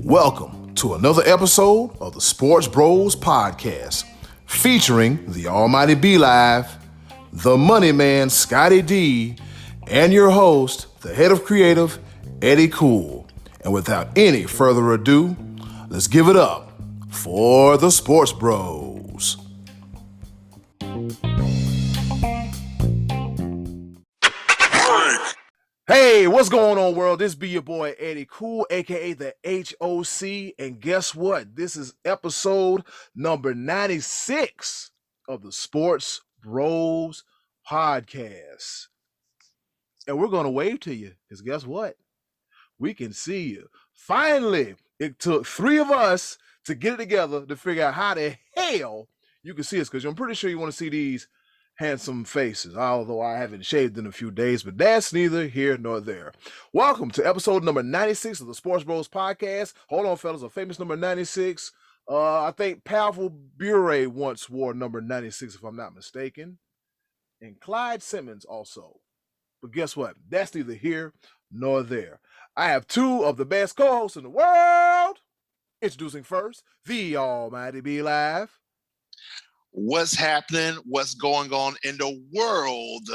Welcome to another episode of the Sports Bros Podcast, featuring the Almighty B Live, the Money Man Scottie D, and your host, the head of creative, Eddie Cool. And without any further ado, let's give it up for the Sports Bros. Hey, what's going on, world? This be your boy Eddie Cool, aka the HOC, and guess what? This is episode number 96 of the Sports Bros Podcast. And we're going to wave to you, because guess what? We can see you. Finally, it took three of us to get it together to figure out how the hell you can see us, because I'm pretty sure you want to see these handsome faces, although I haven't shaved in a few days, but that's neither here nor there. Welcome to episode number 96 of the Sports Bros Podcast. Hold on, fellas, a famous number 96. I think Powerful Bure once wore number 96, if I'm not mistaken. And Clyde Simmons also. But guess what? That's neither here nor there. I have two of the best co-hosts in the world. Introducing first, the Almighty B Live. What's happening? What's going on in the world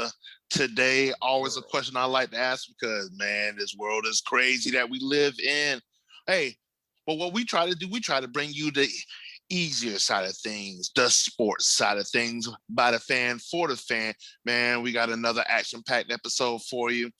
today? Always a question I like to ask because, man, this world is crazy that we live in. Hey, but what we try to do, we try to bring you the easier side of things, the sports side of things, by the fan, for the fan. Man, we got another action-packed episode for you.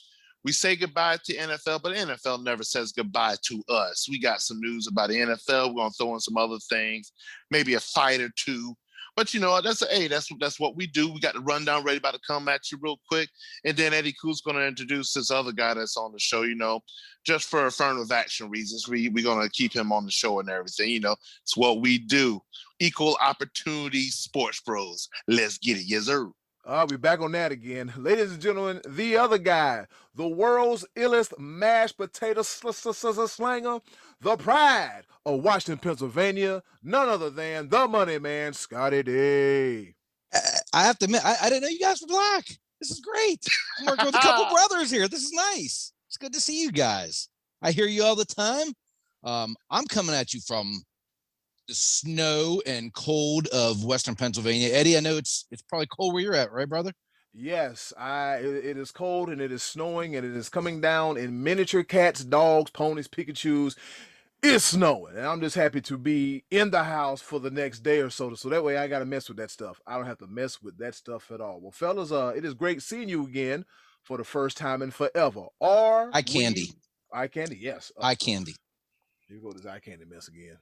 We say goodbye to NFL, but the NFL never says goodbye to us. We got some news about the NFL. We're going to throw in some other things, maybe a fight or two. But you know, that's what we do. We got the rundown ready, about to come at you real quick. And then Eddie Cool's going to introduce this other guy that's on the show, you know, just for affirmative action reasons. We're going to keep him on the show and everything. You know, it's what we do. Equal opportunity sports bros. Let's get it. Yes, sir. I'll be back on that again. Ladies and gentlemen, the other guy, the world's illest mashed potato slanger, the pride of Washington, Pennsylvania, none other than the Money Man, Scottie D. I have to admit, I didn't know you guys were black. This is great. I'm working with a couple brothers here. This is nice. It's good to see you guys. I hear you all the time. I'm coming at you from the snow and cold of Western Pennsylvania. Eddie, I know it's probably cold where you're at, right, brother? Yes, it is cold and it is snowing and it is coming down in miniature cats, dogs, ponies, Pikachus. It's snowing, and I'm just happy to be in the house for the next day or so that way I got to mess with that stuff. I don't have to mess with that stuff at all. Well, fellas, it is great seeing you again for the first time in forever. Eye candy. Eye candy, yes. Eye candy. Here go this eye candy mess again.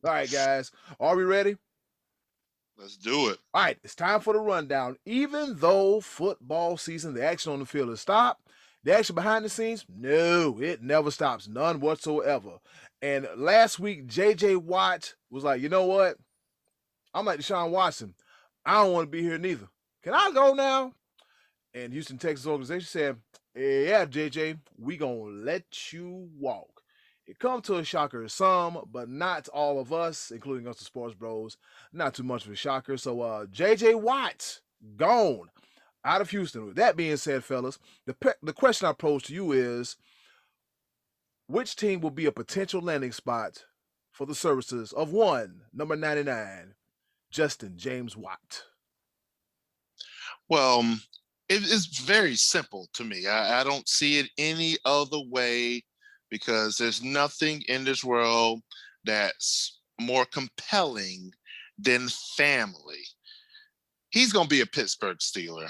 All right, guys. Are we ready? Let's do it. All right, it's time for the rundown. Even though football season, the action on the field has stopped, the action behind the scenes, no, it never stops. None whatsoever. And last week, J.J. Watt was like, you know what? I'm like Deshaun Watson. I don't want to be here neither. Can I go now? And Houston, Texas organization said, yeah, J.J., we going to let you walk. It come to a shocker to some, but not all of us, including us, the Sports Bros. Not too much of a shocker. So J.J. Watt, gone out of Houston. With that being said, fellas, the question I pose to you is, which team will be a potential landing spot for the services of one, number 99, Justin James Watt? Well, it's very simple to me. I don't see it any other way, because there's nothing in this world that's more compelling than family. He's going to be a Pittsburgh Steeler.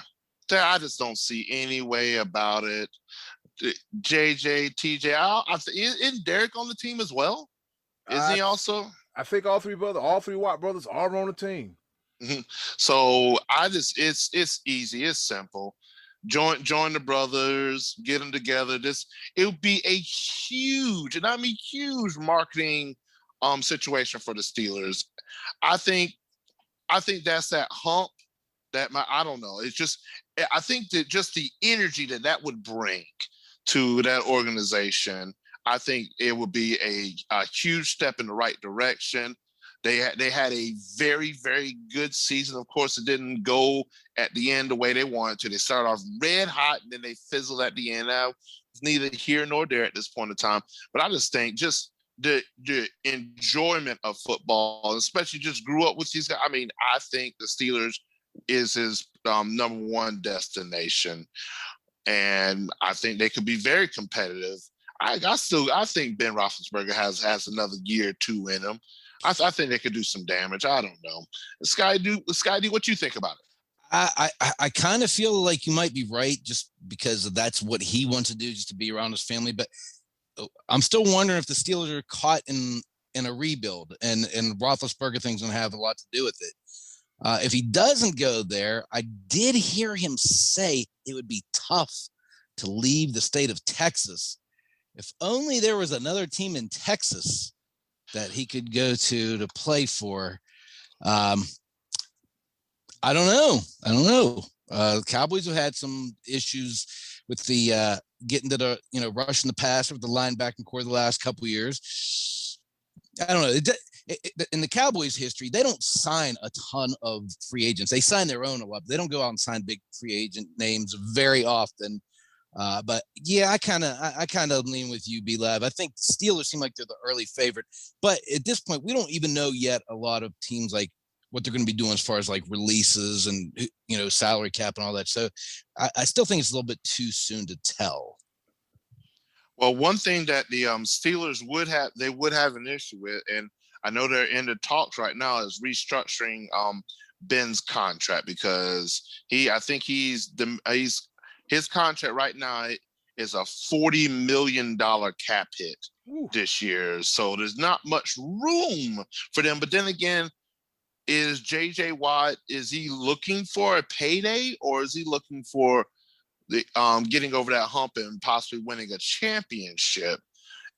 I just don't see any way about it. JJ, TJ, isn't Derek on the team as well? Isn't he also? I think all three Watt brothers are on the team. Mm-hmm. So it's easy. It's simple. Join the brothers, get them together. It would be a huge, and I mean huge, marketing situation for the Steelers. I think that's that hump I don't know. It's just, I think that just the energy that would bring to that organization, I think it would be a huge step in the right direction. They had a very, very good season. Of course, it didn't go at the end the way they wanted to. They started off red hot and then they fizzled at the end. Now, it's neither here nor there at this point in time. But I just think just the enjoyment of football, especially just grew up with these guys. I mean, I think the Steelers is his number one destination. And I think they could be very competitive. I think Ben Roethlisberger has another year or two in him. I think they could do some damage. I don't know. Scotty, what you think about it? I kind of feel like you might be right, just because that's what he wants to do, just to be around his family. But I'm still wondering if the Steelers are caught in a rebuild, and Roethlisberger thing's going to have a lot to do with it. If he doesn't go there, I did hear him say it would be tough to leave the state of Texas. If only there was another team in Texas that he could go to play for. I don't know. The Cowboys have had some issues with the getting to the, rushing the passer with the linebacking core the last couple of years. I don't know. In the Cowboys' history, they don't sign a ton of free agents. They sign their own a lot. They don't go out and sign big free agent names very often. But yeah, I kind of lean with you, B-Lab. I think the Steelers seem like they're the early favorite, but at this point, we don't even know yet a lot of teams, like what they're going to be doing as far as like releases and, salary cap and all that. So I still think it's a little bit too soon to tell. Well, one thing that the Steelers would have an issue with, and I know they're in the talks right now, is restructuring Ben's contract, because his contract right now is a $40 million cap hit this year. So there's not much room for them. But then again, is JJ Watt, is he looking for a payday, or is he looking for the getting over that hump and possibly winning a championship?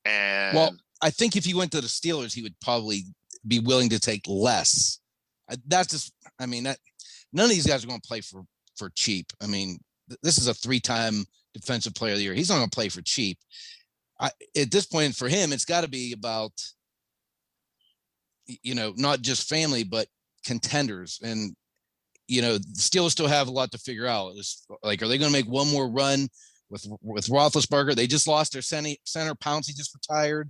And well, I think if he went to the Steelers, he would probably be willing to take less. None of these guys are going to play for cheap. I mean, this is a 3-time defensive player of the year. He's not going to play for cheap. At this point for him, it's got to be about, not just family, but contenders. And, the Steelers still have a lot to figure out. It's like, are they going to make one more run with Roethlisberger? They just lost their center Pouncey, just retired.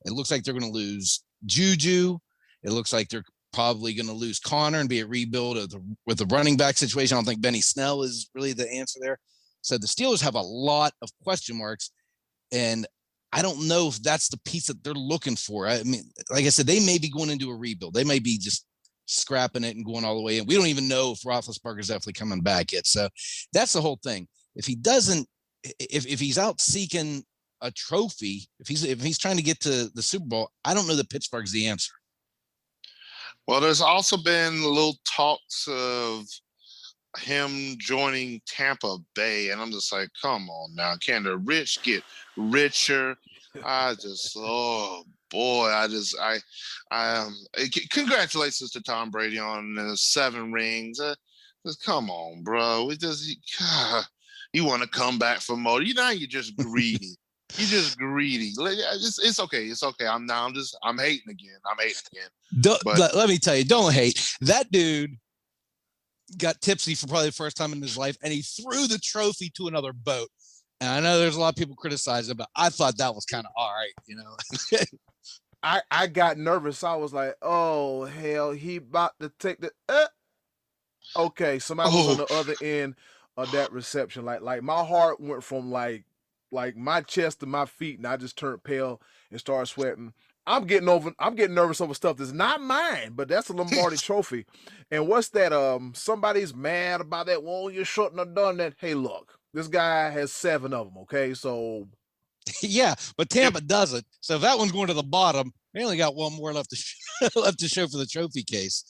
It looks like they're going to lose Juju. It looks like they're probably going to lose Connor and be a rebuild with the running back situation. I don't think Benny Snell is really the answer there. So the Steelers have a lot of question marks, and I don't know if that's the piece that they're looking for. I mean, like I said, they may be going into a rebuild. They may be just scrapping it and going all the way in. We don't even know if Roethlisberger's definitely coming back yet. So that's the whole thing. If he doesn't, if he's out seeking a trophy, if he's trying to get to the Super Bowl, I don't know that Pittsburgh's the answer. Well, there's also been little talks of him joining Tampa Bay, and I'm just like, come on now, can the rich get richer? Congratulations to Tom Brady on the 7 rings. Just come on, bro. You want to come back for more? You're just greedy. You're just greedy. It's okay. It's okay. I'm hating again. Let me tell you, don't hate. That dude got tipsy for probably the first time in his life, and he threw the trophy to another boat. And I know there's a lot of people criticizing it, but I thought that was kind of all right, I got nervous. I was like, oh, hell, he about to take the okay, somebody was on the other end of that reception. Like my heart went from like my chest to my feet, and I just turned pale and started sweating. I'm getting nervous over stuff that's not mine, but that's a Lombardi trophy. And what's that? Somebody's mad about that. Well, you shouldn't have done that. Hey, look, this guy has 7 of them. Okay, so yeah, but Tampa doesn't. So if that one's going to the bottom, they only got one more left to show for the trophy case.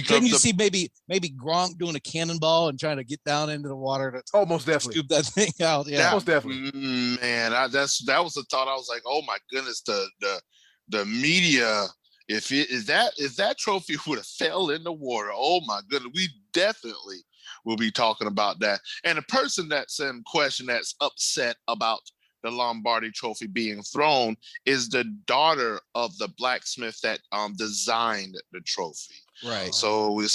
Couldn't you see maybe Gronk doing a cannonball and trying to get down into the water to most definitely scoop that thing out? Yeah, most definitely. Man, that was the thought. I was like, oh my goodness, the media. If that trophy would have fell in the water, oh my goodness, we definitely will be talking about that. And the person that's in question that's upset about the Lombardi Trophy being thrown is the daughter of the blacksmith that designed the trophy. Right. So we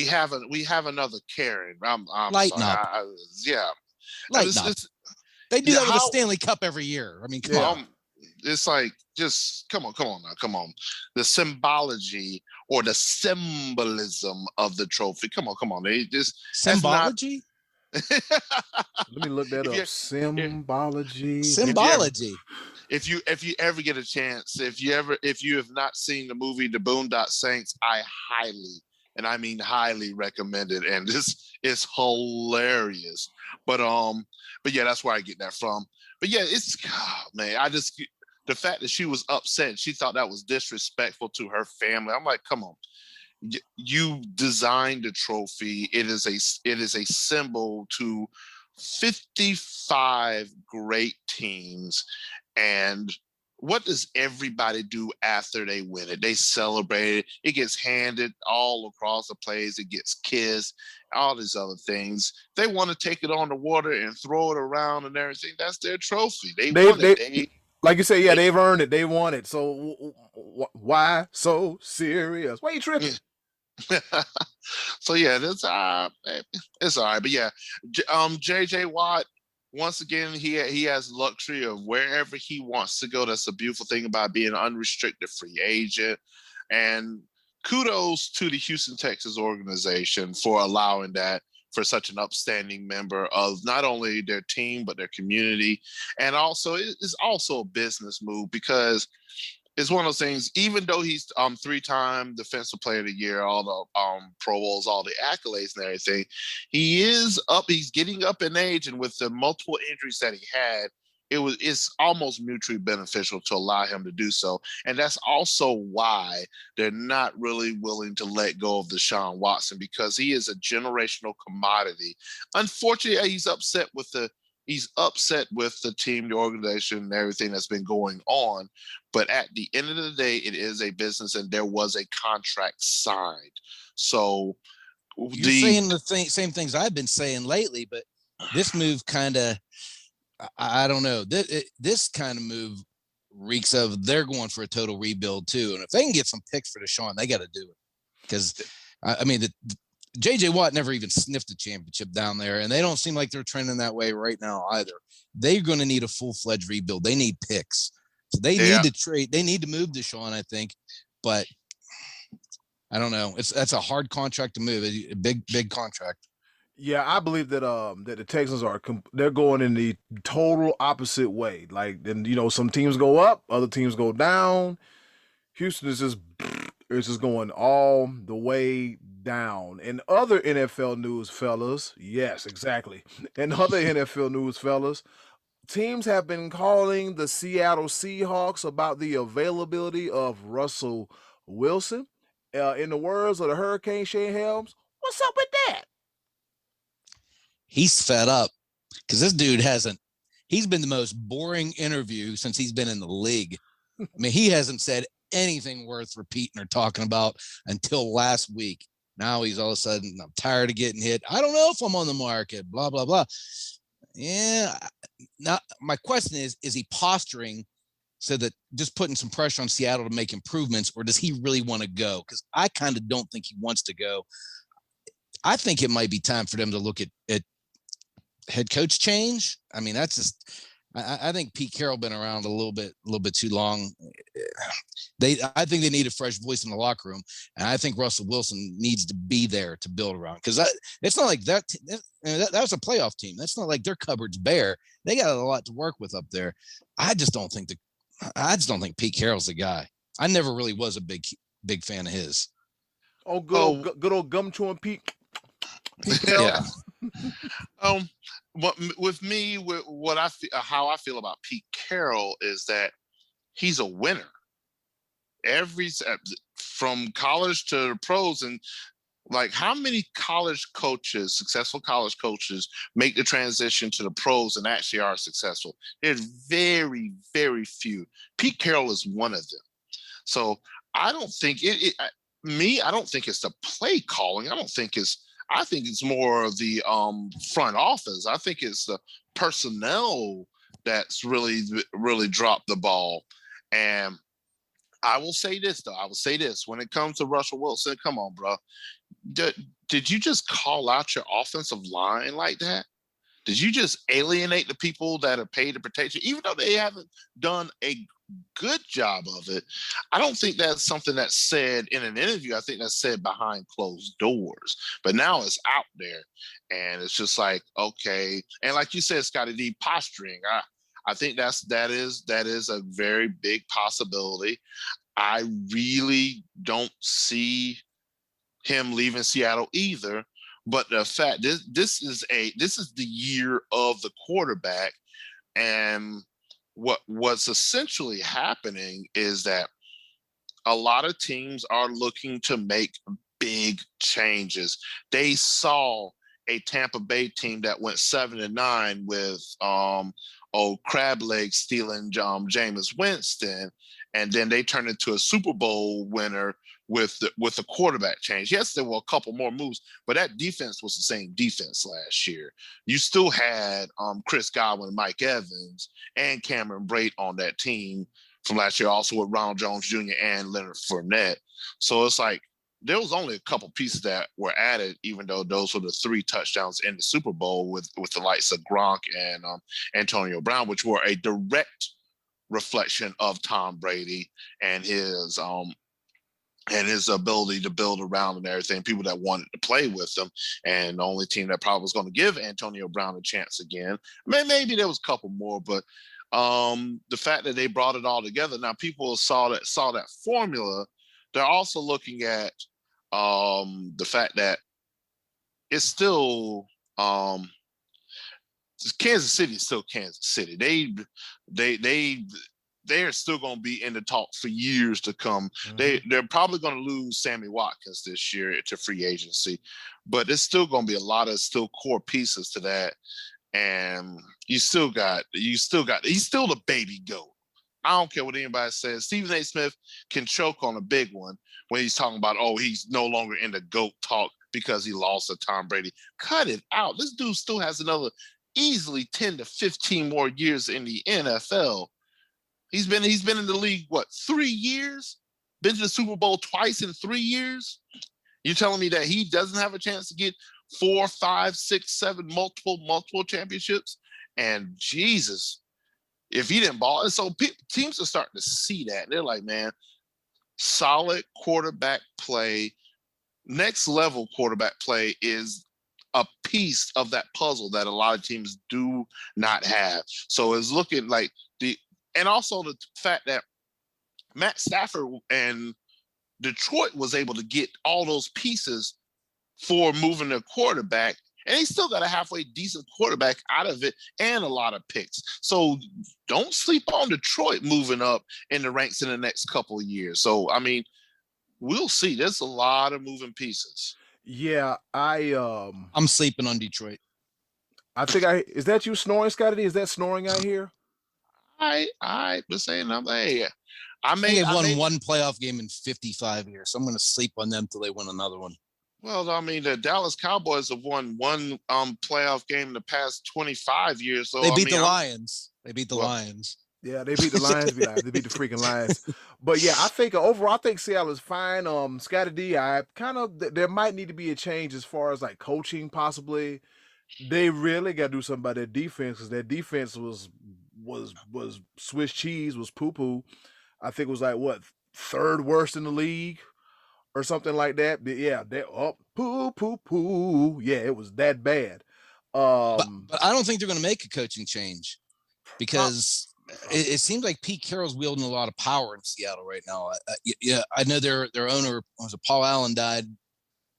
have another Karen. I'm Lighten sorry. up. Yeah. Lighten up. They do that with a how Stanley Cup every year. I mean, come on. it's like, just come on now, come on. The symbology or the symbolism of the trophy. Come on. They just Symbology? Let me look that up. Symbology. Symbology. If you ever get a chance, if you have not seen the movie The Boondock Saints, I highly, and I mean highly, recommend it. And this is hilarious. But yeah, that's where I get that from. But yeah, it's man, the fact that she was upset, she thought that was disrespectful to her family. I'm like, come on. You designed the trophy. It is a symbol to 55 great teams. And what does everybody do after they win it? They celebrate it. It gets handed all across the place. It gets kissed, all these other things. They want to take it on the water and throw it around and everything. That's their trophy. They won it. Like you say, yeah, they've earned it. They won it. So why so serious? Why are you tripping? So yeah, it's all right. But yeah, JJ Watt, once again, he has luxury of wherever he wants to go. That's the beautiful thing about being an unrestricted free agent. And kudos to the Houston Texans organization for allowing that for such an upstanding member of not only their team but their community. And also it's also a business move, because it's one of those things, even though he's 3-time defensive player of the year, all the Pro Bowls, all the accolades and everything, he's getting up in age, and with the multiple injuries that he had, it's almost mutually beneficial to allow him to do so. And that's also why they're not really willing to let go of Deshaun Watson, because he is a generational commodity. Unfortunately, he's upset with the team, the organization, and everything that's been going on. But at the end of the day, it is a business, and there was a contract signed. So you're saying the same things I've been saying lately, but this move kind of, I don't know. This kind of move reeks of they're going for a total rebuild too. And if they can get some picks for Deshaun, they got to do it. Because, I mean, JJ Watt never even sniffed a championship down there, and they don't seem like they're trending that way right now either. They're going to need a full-fledged rebuild. They need picks. So they need to trade. They need to move Deshaun, I think. But I don't know. That's a hard contract to move. A big contract. Yeah, I believe that that the Texans they're going in the total opposite way. Like, then some teams go up, other teams go down. Houston is just going all the way down. In other NFL news, fellas, yes, exactly. In other NFL news, fellas, teams have been calling the Seattle Seahawks about the availability of Russell Wilson. In the words of the Hurricane Shane Helms, what's up with that? He's fed up because this dude he's been the most boring interview since he's been in the league. I mean, he hasn't said anything worth repeating or talking about until last week. Now he's all of a sudden, I'm tired of getting hit. I don't know if I'm on the market, blah, blah, blah. Yeah. Now, my question is he posturing so that just putting some pressure on Seattle to make improvements, or does he really want to go? Because I kind of don't think he wants to go. I think it might be time for them to look at head coach change. I mean, that's just, I think Pete Carroll been around a little bit too long. I think they need a fresh voice in the locker room, and I think Russell Wilson needs to be there to build around, because it's not like that was a playoff team. That's not like their cupboard's bare. They got a lot to work with up there. I just don't think Pete Carroll's the guy. I never really was a big fan of his. Oh, good old gum chewing Pete Carroll. Yeah. With me, what I feel, how I feel about Pete Carroll is that he's a winner. From college to the pros, and like, how many successful college coaches make the transition to the pros and actually are successful? There's very, very few. Pete Carroll is one of them. So I don't think I don't think it's the play calling. I don't think it's I think it's more of the front office. I think it's the personnel that's really dropped the ball. And I will say this, though. I will say this. When it comes to Russell Wilson, come on, bro. Did you just call out your offensive line like that? Did you just alienate the people that are paid to protect you, even though they haven't done a good job of it? I don't think that's something that's said in an interview. I think that's said behind closed doors. But now it's out there, and it's just like, okay. And like you said, Scottie D, posturing. I think that is a very big possibility. I really don't see him leaving Seattle either. But the fact this is the year of the quarterback, and what's essentially happening is that a lot of teams are looking to make big changes. They saw a Tampa Bay team that went 7-9 with crab leg stealing Jameis Winston, and then they turned into a Super Bowl winner with the quarterback change. Yes, there were a couple more moves, but that defense was the same defense last year. You still had Chris Godwin, Mike Evans, and Cameron Brate on that team from last year, also with Ronald Jones Jr. and Leonard Fournette. So it's like there was only a couple pieces that were added, even though those were the 3 touchdowns in the Super Bowl with the likes of Gronk and Antonio Brown, which were a direct reflection of Tom Brady and his ability to build around and everything, people that wanted to play with him. And the only team that probably was going to give Antonio Brown a chance again, maybe there was a couple more, but the fact that they brought it all together, now people saw that formula. They're also looking at the fact that it's still Kansas City is still Kansas City. They're still going to be in the talk for years to come. Mm-hmm. They're probably going to lose Sammy Watkins this year to free agency, but there's still going to be a lot of still core pieces to that. And he's still the baby goat. I don't care what anybody says. Stephen A. Smith can choke on a big one when he's talking about, he's no longer in the GOAT talk because he lost to Tom Brady. Cut it out. This dude still has another easily 10 to 15 more years in the NFL. He's been in the league, 3 years? Been to the Super Bowl twice in 3 years? You're telling me that he doesn't have a chance to get 4, 5, 6, 7 multiple championships? And Jesus, if he didn't ball. And so teams are starting to see that. And they're like, man, solid quarterback play, next level quarterback play is a piece of that puzzle that a lot of teams do not have. So it's looking like and also the fact that Matt Stafford and Detroit was able to get all those pieces for moving their quarterback, and he still got a halfway decent quarterback out of it and a lot of picks. So don't sleep on Detroit moving up in the ranks in the next couple of years. So, I mean, we'll see. There's a lot of moving pieces. Yeah, I'm sleeping on Detroit. I think is that you snoring, Scottie D? Is that snoring I hear? I was saying, they've won one playoff game in 55 years. So I'm going to sleep on them till they win another one. Well, I mean, the Dallas Cowboys have won one playoff game in the past 25 years. So they beat the Lions. They beat the Lions. Yeah, they beat the Lions. They beat the freaking Lions. But yeah, I think overall, I think Seattle is fine. Scottie D, there might need to be a change as far as like coaching, possibly. They really got to do something about their defense, because their defense was Swiss cheese, was poo-poo. I think it was like 3rd worst in the league or something like that. But yeah, they're up poo. Yeah, it was that bad. But I don't think they're going to make a coaching change, because it seems like Pete Carroll's wielding a lot of power in Seattle right now. I know their owner, Paul Allen, died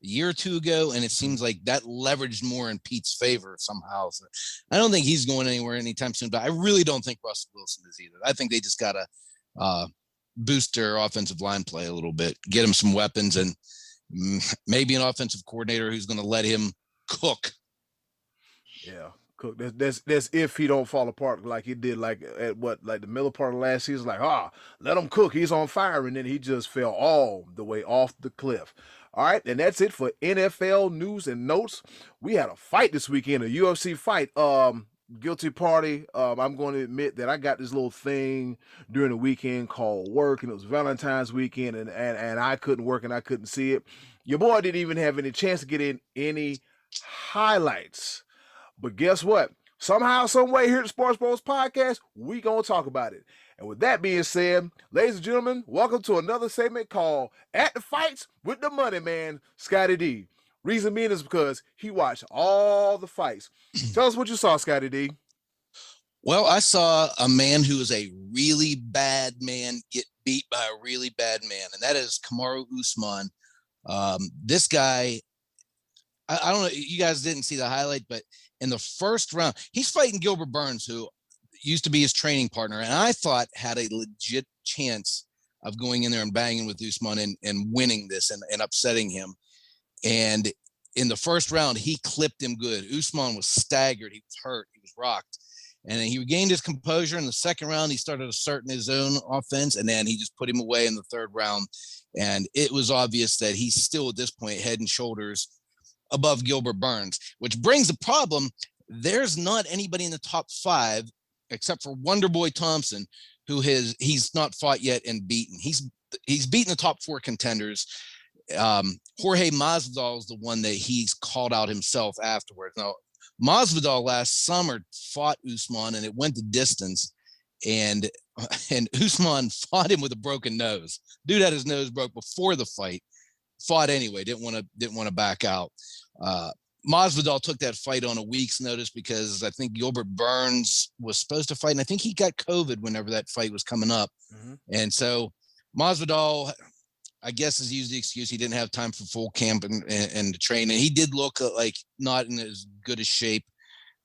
a year or 2 ago, and it seems like that leveraged more in Pete's favor somehow. So I don't think he's going anywhere anytime soon, but I really don't think Russell Wilson is either. I think they just got to boost their offensive line play a little bit, get him some weapons, and maybe an offensive coordinator who's going to let him cook. Yeah, Cook. That's if he don't fall apart like he did like at like the middle part of last season. Like let him cook. He's on fire, and then he just fell all the way off the cliff. All right, and that's it for NFL news and notes. We had a fight this weekend, a UFC fight. Guilty party. I'm going to admit that I got this little thing during the weekend called work, and it was Valentine's weekend, and I couldn't work and I couldn't see it. Your boy didn't even have any chance to get in any highlights. But guess what? Somehow, some way here at the Sports Bros Podcast, we gonna talk about it. And with that being said, ladies and gentlemen, welcome to another segment called At the Fights with the Money Man, Scottie D. Reason being is because he watched all the fights. Tell us what you saw, Scottie D. Well, I saw a man who is a really bad man get beat by a really bad man, and that is Kamaru Usman. This guy, I don't know, you guys didn't see the highlight, but in the first round, he's fighting Gilbert Burns, who used to be his training partner, and I thought had a legit chance of going in there and banging with Usman and winning this and upsetting him. And in the first round, he clipped him good. Usman was staggered. He was hurt. He was rocked. And then he regained his composure in the second round. He started asserting his own offense, and then he just put him away in the third round. And it was obvious that he's still at this point head and shoulders above Gilbert Burns, which brings the problem. There's not anybody in the top 5 except for Wonderboy Thompson he's not fought yet and beaten. He's beaten the top 4 contenders. Jorge Masvidal is the one that he's called out himself afterwards. Now, Masvidal last summer fought Usman and it went the distance, and Usman fought him with a broken nose. Dude had his nose broke before the fight. Fought anyway, didn't want to back out. Masvidal took that fight on a week's notice because I think Gilbert Burns was supposed to fight, and I think he got COVID whenever that fight was coming up. Mm-hmm. And so Masvidal, I guess, has used the excuse he didn't have time for full camp and to train. And he did look like not in as good a shape,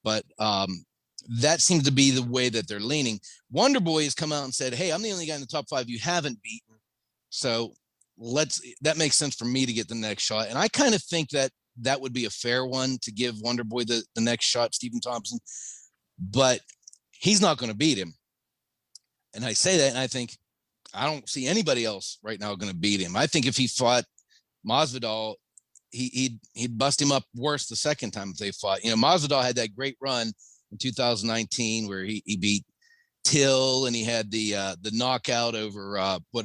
but that seems to be the way that they're leaning. Wonderboy has come out and said, hey, I'm the only guy in the top 5 you haven't beaten. So that makes sense for me to get the next shot. And I kind of think that would be a fair one to give Wonderboy the next shot, Stephen Thompson, but he's not going to beat him. And I say that, and I think, I don't see anybody else right now going to beat him. I think if he fought Masvidal, he'd bust him up worse the second time if they fought. You know, Masvidal had that great run in 2019 where he beat Till, and he had the knockout over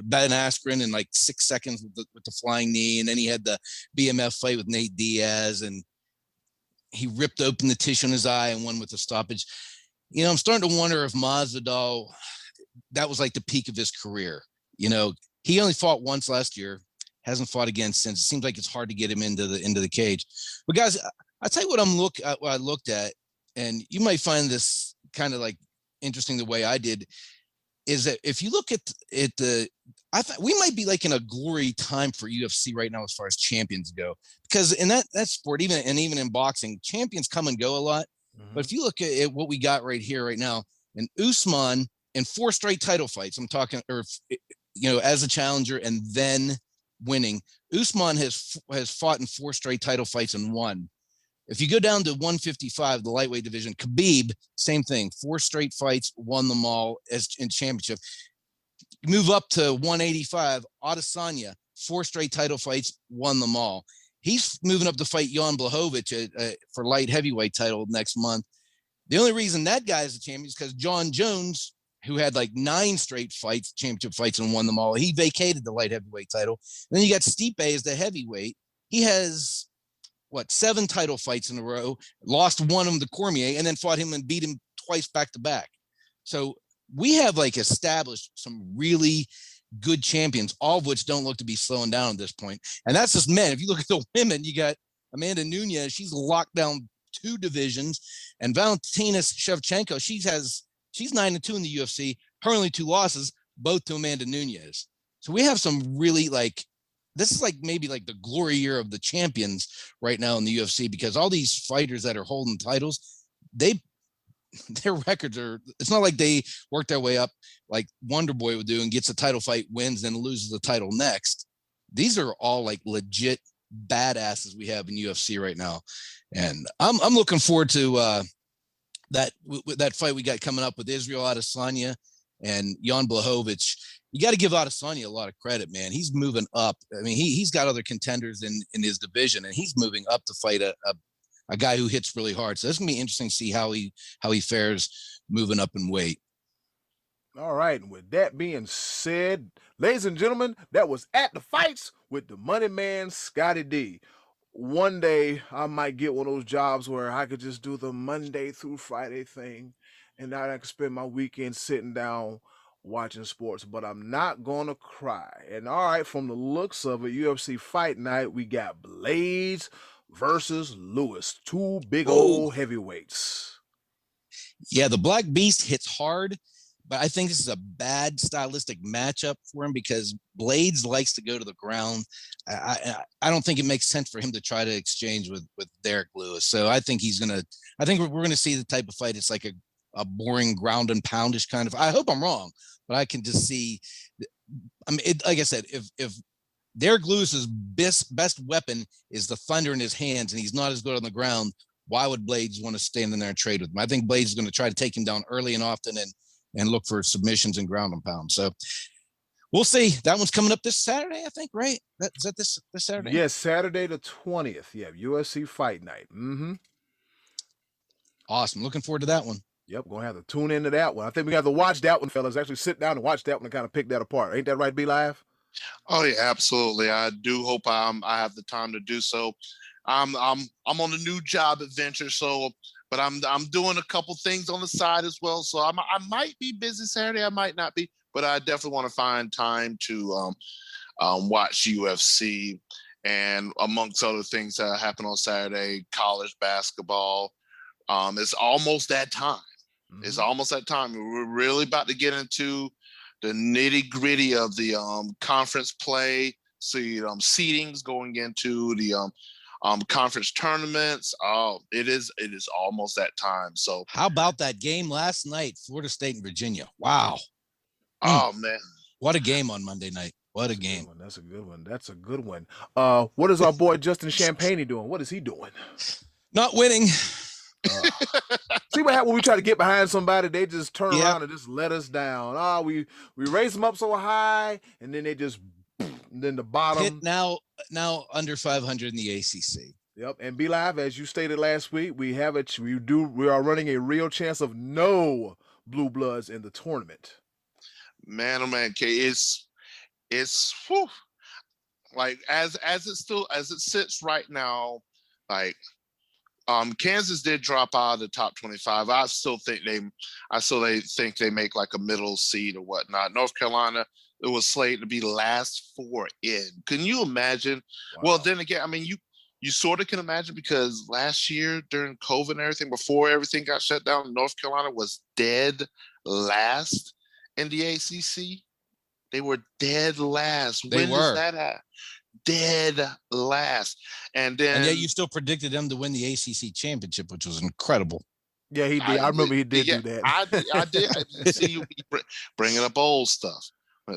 Ben Askren in like 6 seconds with the flying knee, and then he had the BMF fight with Nate Diaz, and he ripped open the tissue in his eye and won with the stoppage. You know, I'm starting to wonder if Masvidal, that was like the peak of his career. You know, he only fought once last year, hasn't fought again since. It seems like it's hard to get him into the cage. But guys, I tell you what what I looked at, and you might find this kind of like interesting the way I did, is that if you look at I thought we might be like in a glory time for UFC right now as far as champions go, because in that sport, even in boxing, champions come and go a lot. Mm-hmm. But if you look at what we got right here, right now, and Usman in 4 straight title fights, I'm talking, or you know, as a challenger and then winning, Usman has fought in 4 straight title fights and won. If you go down to 155, the lightweight division, Khabib, same thing, 4 straight fights, won them all as in championship. Move up to 185, Adesanya, 4 straight title fights, won them all. He's moving up to fight Jan Blachowicz for light heavyweight title next month. The only reason that guy is a champion is because John Jones, who had like 9 straight fights, championship fights, and won them all, he vacated the light heavyweight title. And then you got Stipe as the heavyweight. He has 7 title fights in a row, lost one of them to Cormier, and then fought him and beat him twice back to back. So we have like established some really good champions, all of which don't look to be slowing down at this point. And that's just men. If you look at the women, you got Amanda Nunes, she's locked down 2 divisions, and Valentina Shevchenko, she's 9-2 in the UFC. Her only 2 losses, both to Amanda Nunes. So we have some really this is like maybe like the glory year of the champions right now in the UFC, because all these fighters that are holding titles, their records are, it's not like they work their way up like Wonderboy would do and gets a title fight, wins, then loses the title next. These are all like legit badasses we have in UFC right now. And I'm looking forward to that fight we got coming up with Israel Adesanya and Jan Blachowicz. You got to give Adesanya a lot of credit, man. He's moving up. I mean, he's got other contenders in his division, and he's moving up to fight a guy who hits really hard. So it's gonna be interesting to see how he fares moving up in weight. All right, and with that being said, ladies and gentlemen, that was At the Fights with the Money Man, Scottie D. One day, I might get one of those jobs where I could just do the Monday through Friday thing, and I could spend my weekend sitting down watching sports, but I'm not going to cry. And all right, from the looks of it, UFC Fight Night, we got Blades versus Lewis, two big old heavyweights. Yeah, the Black Beast hits hard, but I think this is a bad stylistic matchup for him because Blades likes to go to the ground. I don't think it makes sense for him to try to exchange with Derek Lewis. So I think we're going to see the type of fight. It's like a boring ground and poundish kind of. I hope I'm wrong, but I can just see. I mean, like I said, if Derek Lewis's best weapon is the thunder in his hands, and he's not as good on the ground, why would Blades want to stand in there and trade with him? I think Blades is going to try to take him down early and often and look for submissions and ground and pound. So we'll see. That one's coming up this Saturday, I think, right? Is that this Saturday? Yes, Saturday the 20th. Yeah, UFC Fight Night. Mm-hmm. Awesome. Looking forward to that one. Yep, gonna have to tune into that one. I think we have to watch that one, fellas. Actually sit down and watch that one and kind of pick that apart. Ain't that right, B Live? Oh yeah, absolutely. I do hope I have the time to do so. I'm on a new job adventure, so but I'm doing a couple things on the side as well. So I might be busy Saturday, I might not be, but I definitely want to find time to watch UFC and amongst other things that happen on Saturday, college basketball. It's almost that time. Mm-hmm. It's almost that time. We're really about to get into the nitty gritty of the conference play. See seedings going into the conference tournaments. It is almost that time. So how about that game last night, Florida State and Virginia? Wow. Oh man, what a game on Monday night. What a game. That's a good one. That's a good one. What is our boy Justin Champagne doing? What is he doing? Not winning. See what happens when we try to get behind somebody, they just turn around and just let us down. We raise them up so high, and then they just then the bottom. Hit now under 500 in the ACC. Yep, and Be Live, as you stated last week, we are running a real chance of no blue bloods in the tournament. Man, oh man, it's whew, like as it sits right now, like. Kansas did drop out of the top 25. I still think they make like a middle seed or whatnot. North Carolina, it was slated to be last four in. Can you imagine? Wow. Well, then again, I mean, you sort of can imagine because last year during COVID and everything, before everything got shut down, North Carolina was dead last in the ACC. They were dead last. When does that happen? Dead last, and yet you still predicted them to win the ACC championship, which was incredible. Yeah, he did. I remember he did do that. I did. I see you bringing up old stuff,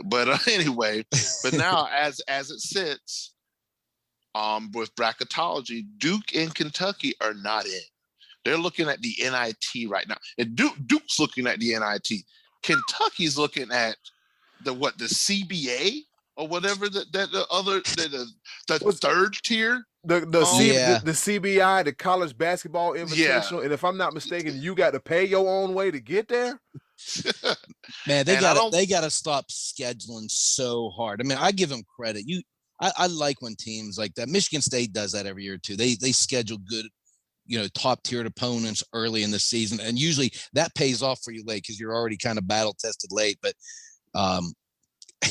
but anyway. But now, as it sits, with bracketology, Duke and Kentucky are not in. They're looking at the NIT right now, and Duke's looking at the NIT. Kentucky's looking at the CBA. Or whatever the third tier, the CBI, the College Basketball Invitational, and if I'm not mistaken, you got to pay your own way to get there. Man, they gotta stop scheduling so hard. I mean, I give them credit. I like when teams like that. Michigan State does that every year too. They schedule good, top tiered opponents early in the season, and usually that pays off for you late because you're already kind of battle tested late. But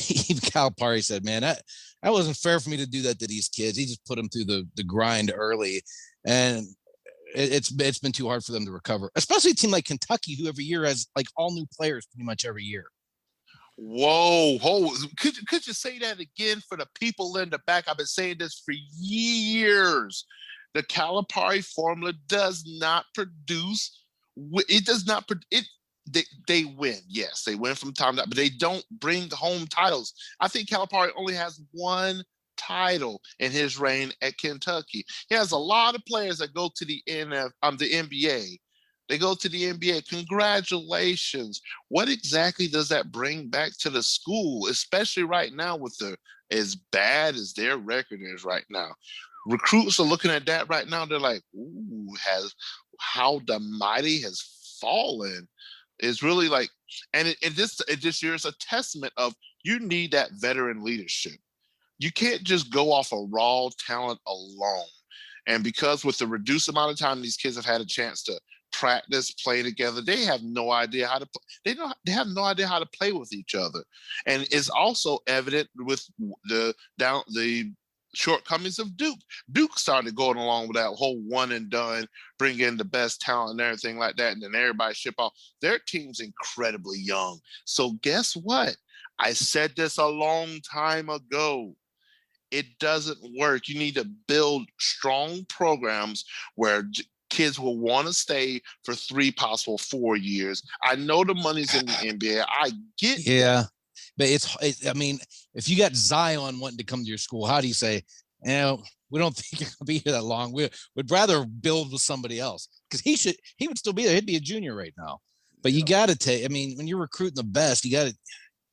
even Calipari said, man, that wasn't fair for me to do that to these kids. He just put them through the grind early, and it's been too hard for them to recover, especially a team like Kentucky, who every year has like all new players pretty much every year. Whoa. Could you say that again for the people in the back? I've been saying this for years. The Calipari formula does not produce. It does not. They win. Yes, they win from time to time, but they don't bring the home titles. I think Calipari only has one title in his reign at Kentucky. He has a lot of players that go to the NBA. They go to the NBA. Congratulations. What exactly does that bring back to the school, especially right now with as bad as their record is right now? Recruits are looking at that right now. They're like, ooh, how the mighty has fallen. It's really like, and this year is a testament of you need that veteran leadership. You can't just go off of raw talent alone. And because with the reduced amount of time these kids have had a chance to practice, play together, they have no idea how to they have no idea how to play with each other. And it's also evident with the shortcomings of Duke. Duke started going along with that whole one and done, bring in the best talent and everything like that, and then everybody ship off. Their team's incredibly young. So guess what? I said this a long time ago. It doesn't work. You need to build strong programs where kids will want to stay for 3, possible 4 years. I know the money's in the NBA. I get that. But I mean, if you got Zion wanting to come to your school, how do you say, we don't think you're going to be here that long. We'd rather build with somebody else, because he would still be there. He'd be a junior right now. But you got to take, I mean, when you're recruiting the best, you got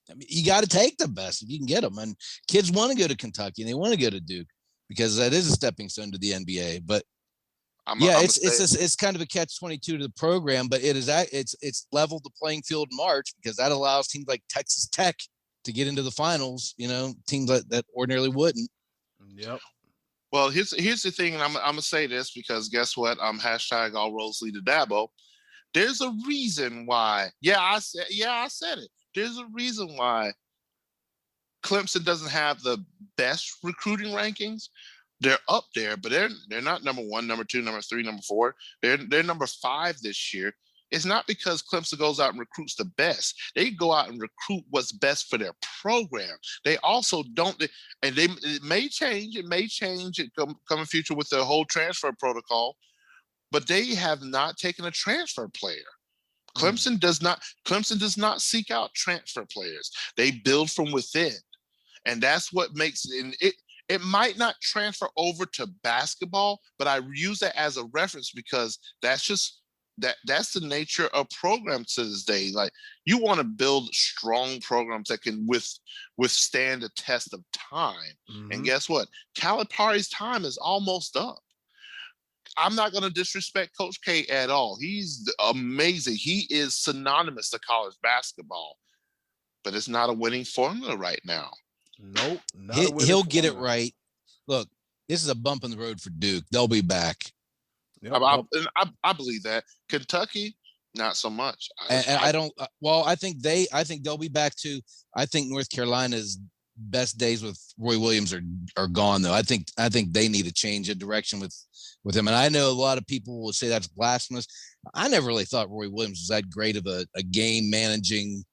to take the best if you can get them. And kids want to go to Kentucky and they want to go to Duke because that is a stepping stone to the NBA. But it's kind of a catch-22 to the program, but it's leveled the playing field in March, because that allows teams like Texas Tech to get into the finals. Teams that ordinarily wouldn't. Yep. Well, here's the thing, and I'm gonna say this because guess what? Hashtag all roads lead to Dabo. There's a reason why. I said it. There's a reason why Clemson doesn't have the best recruiting rankings. They're up there, but they're not number 1, number 2, number 3, number 4. They're number 5 this year. It's not because Clemson goes out and recruits the best. They go out and recruit what's best for their program. They also don't, and it may change. It may change in coming future with the whole transfer protocol, but they have not taken a transfer player. Clemson does not seek out transfer players. They build from within, and that's what makes it. It might not transfer over to basketball, but I use that as a reference because that's the nature of programs to this day. Like, you want to build strong programs that can withstand the test of time. Mm-hmm. And guess what? Calipari's time is almost up. I'm not going to disrespect Coach K at all. He's amazing. He is synonymous to college basketball, but it's not a winning formula right now. Nope. He'll get it right. Look, this is a bump in the road for Duke. They'll be back. Yep. I believe that. Kentucky, not so much. I think they'll be back too. I think North Carolina's best days with Roy Williams are gone though. I think they need to change of direction with him. And I know a lot of people will say that's blasphemous. I never really thought Roy Williams was that great of a game managing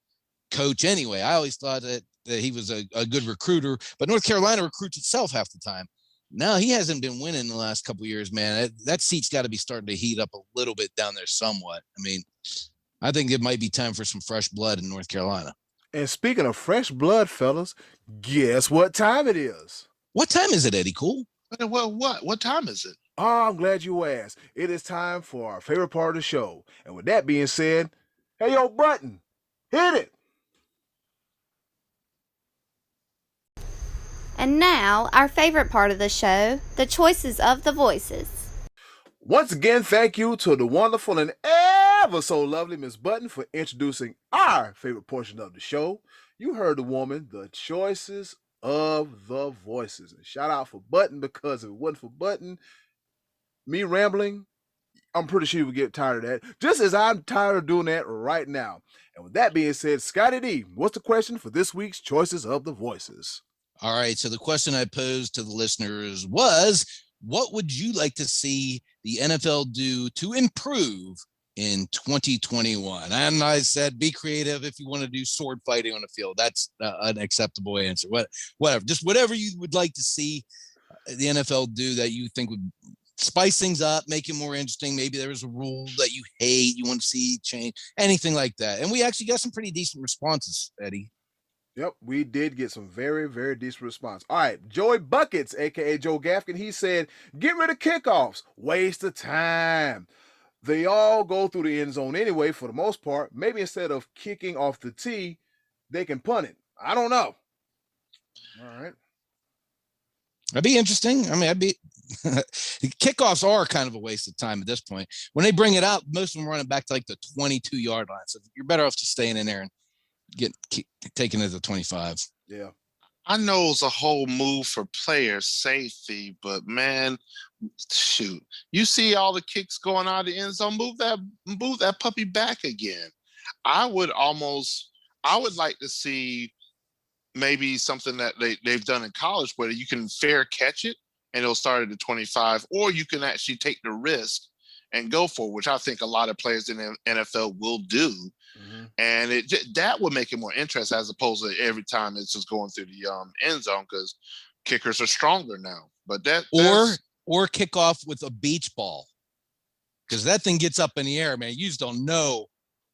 coach anyway. I always thought that he was a good recruiter, but North Carolina recruits itself half the time. No, he hasn't been winning the last couple of years, man. That seat's got to be starting to heat up a little bit down there somewhat. I mean, I think it might be time for some fresh blood in North Carolina. And speaking of fresh blood, fellas, guess what time it is? What time is it, Eddie Cool? Well, what time is it? Oh, I'm glad you asked. It is time for our favorite part of the show. And with that being said, hey, yo, Button, hit it. And now, our favorite part of the show, the choices of the voices. Once again, thank you to the wonderful and ever so lovely Miss Button for introducing our favorite portion of the show. You heard the woman, the choices of the voices. And shout out for Button, because if it wasn't for Button, me rambling, I'm pretty sure you would get tired of that, just as I'm tired of doing that right now. And with that being said, Scottie D, what's the question for this week's choices of the voices? All right, so the question I posed to the listeners was, what would you like to see the NFL do to improve in 2021? And I said, be creative. If you want to do sword fighting on the field, that's an acceptable answer. Whatever, just whatever you would like to see the NFL do that you think would spice things up, make it more interesting. Maybe there was a rule that you hate, you want to see change, anything like that. And we actually got some pretty decent responses, Eddie. Yep, we did get some very, very decent response. All right, Joey Buckets, aka Joe Gafkin, he said, "Get rid of kickoffs. Waste of time. They all go through the end zone anyway, for the most part. Maybe instead of kicking off the tee, they can punt it. I don't know." All right. That'd be interesting. I mean, kickoffs are kind of a waste of time at this point. When they bring it out, most of them running back to like the 22-yard line. So you're better off just staying in there and taking it to 25. Yeah. I know it's a whole move for player safety, but man, shoot, you see all the kicks going out of the end zone. Move that puppy back again. I would like to see maybe something that they've done in college where you can fair catch it and it'll start at the 25, or you can actually take the risk and go for it, which I think a lot of players in the NFL will do. Mm-hmm. And that would make it more interesting as opposed to every time it's just going through the end zone, because kickers are stronger now. But or kick off with a beach ball, because that thing gets up in the air, man. You just don't know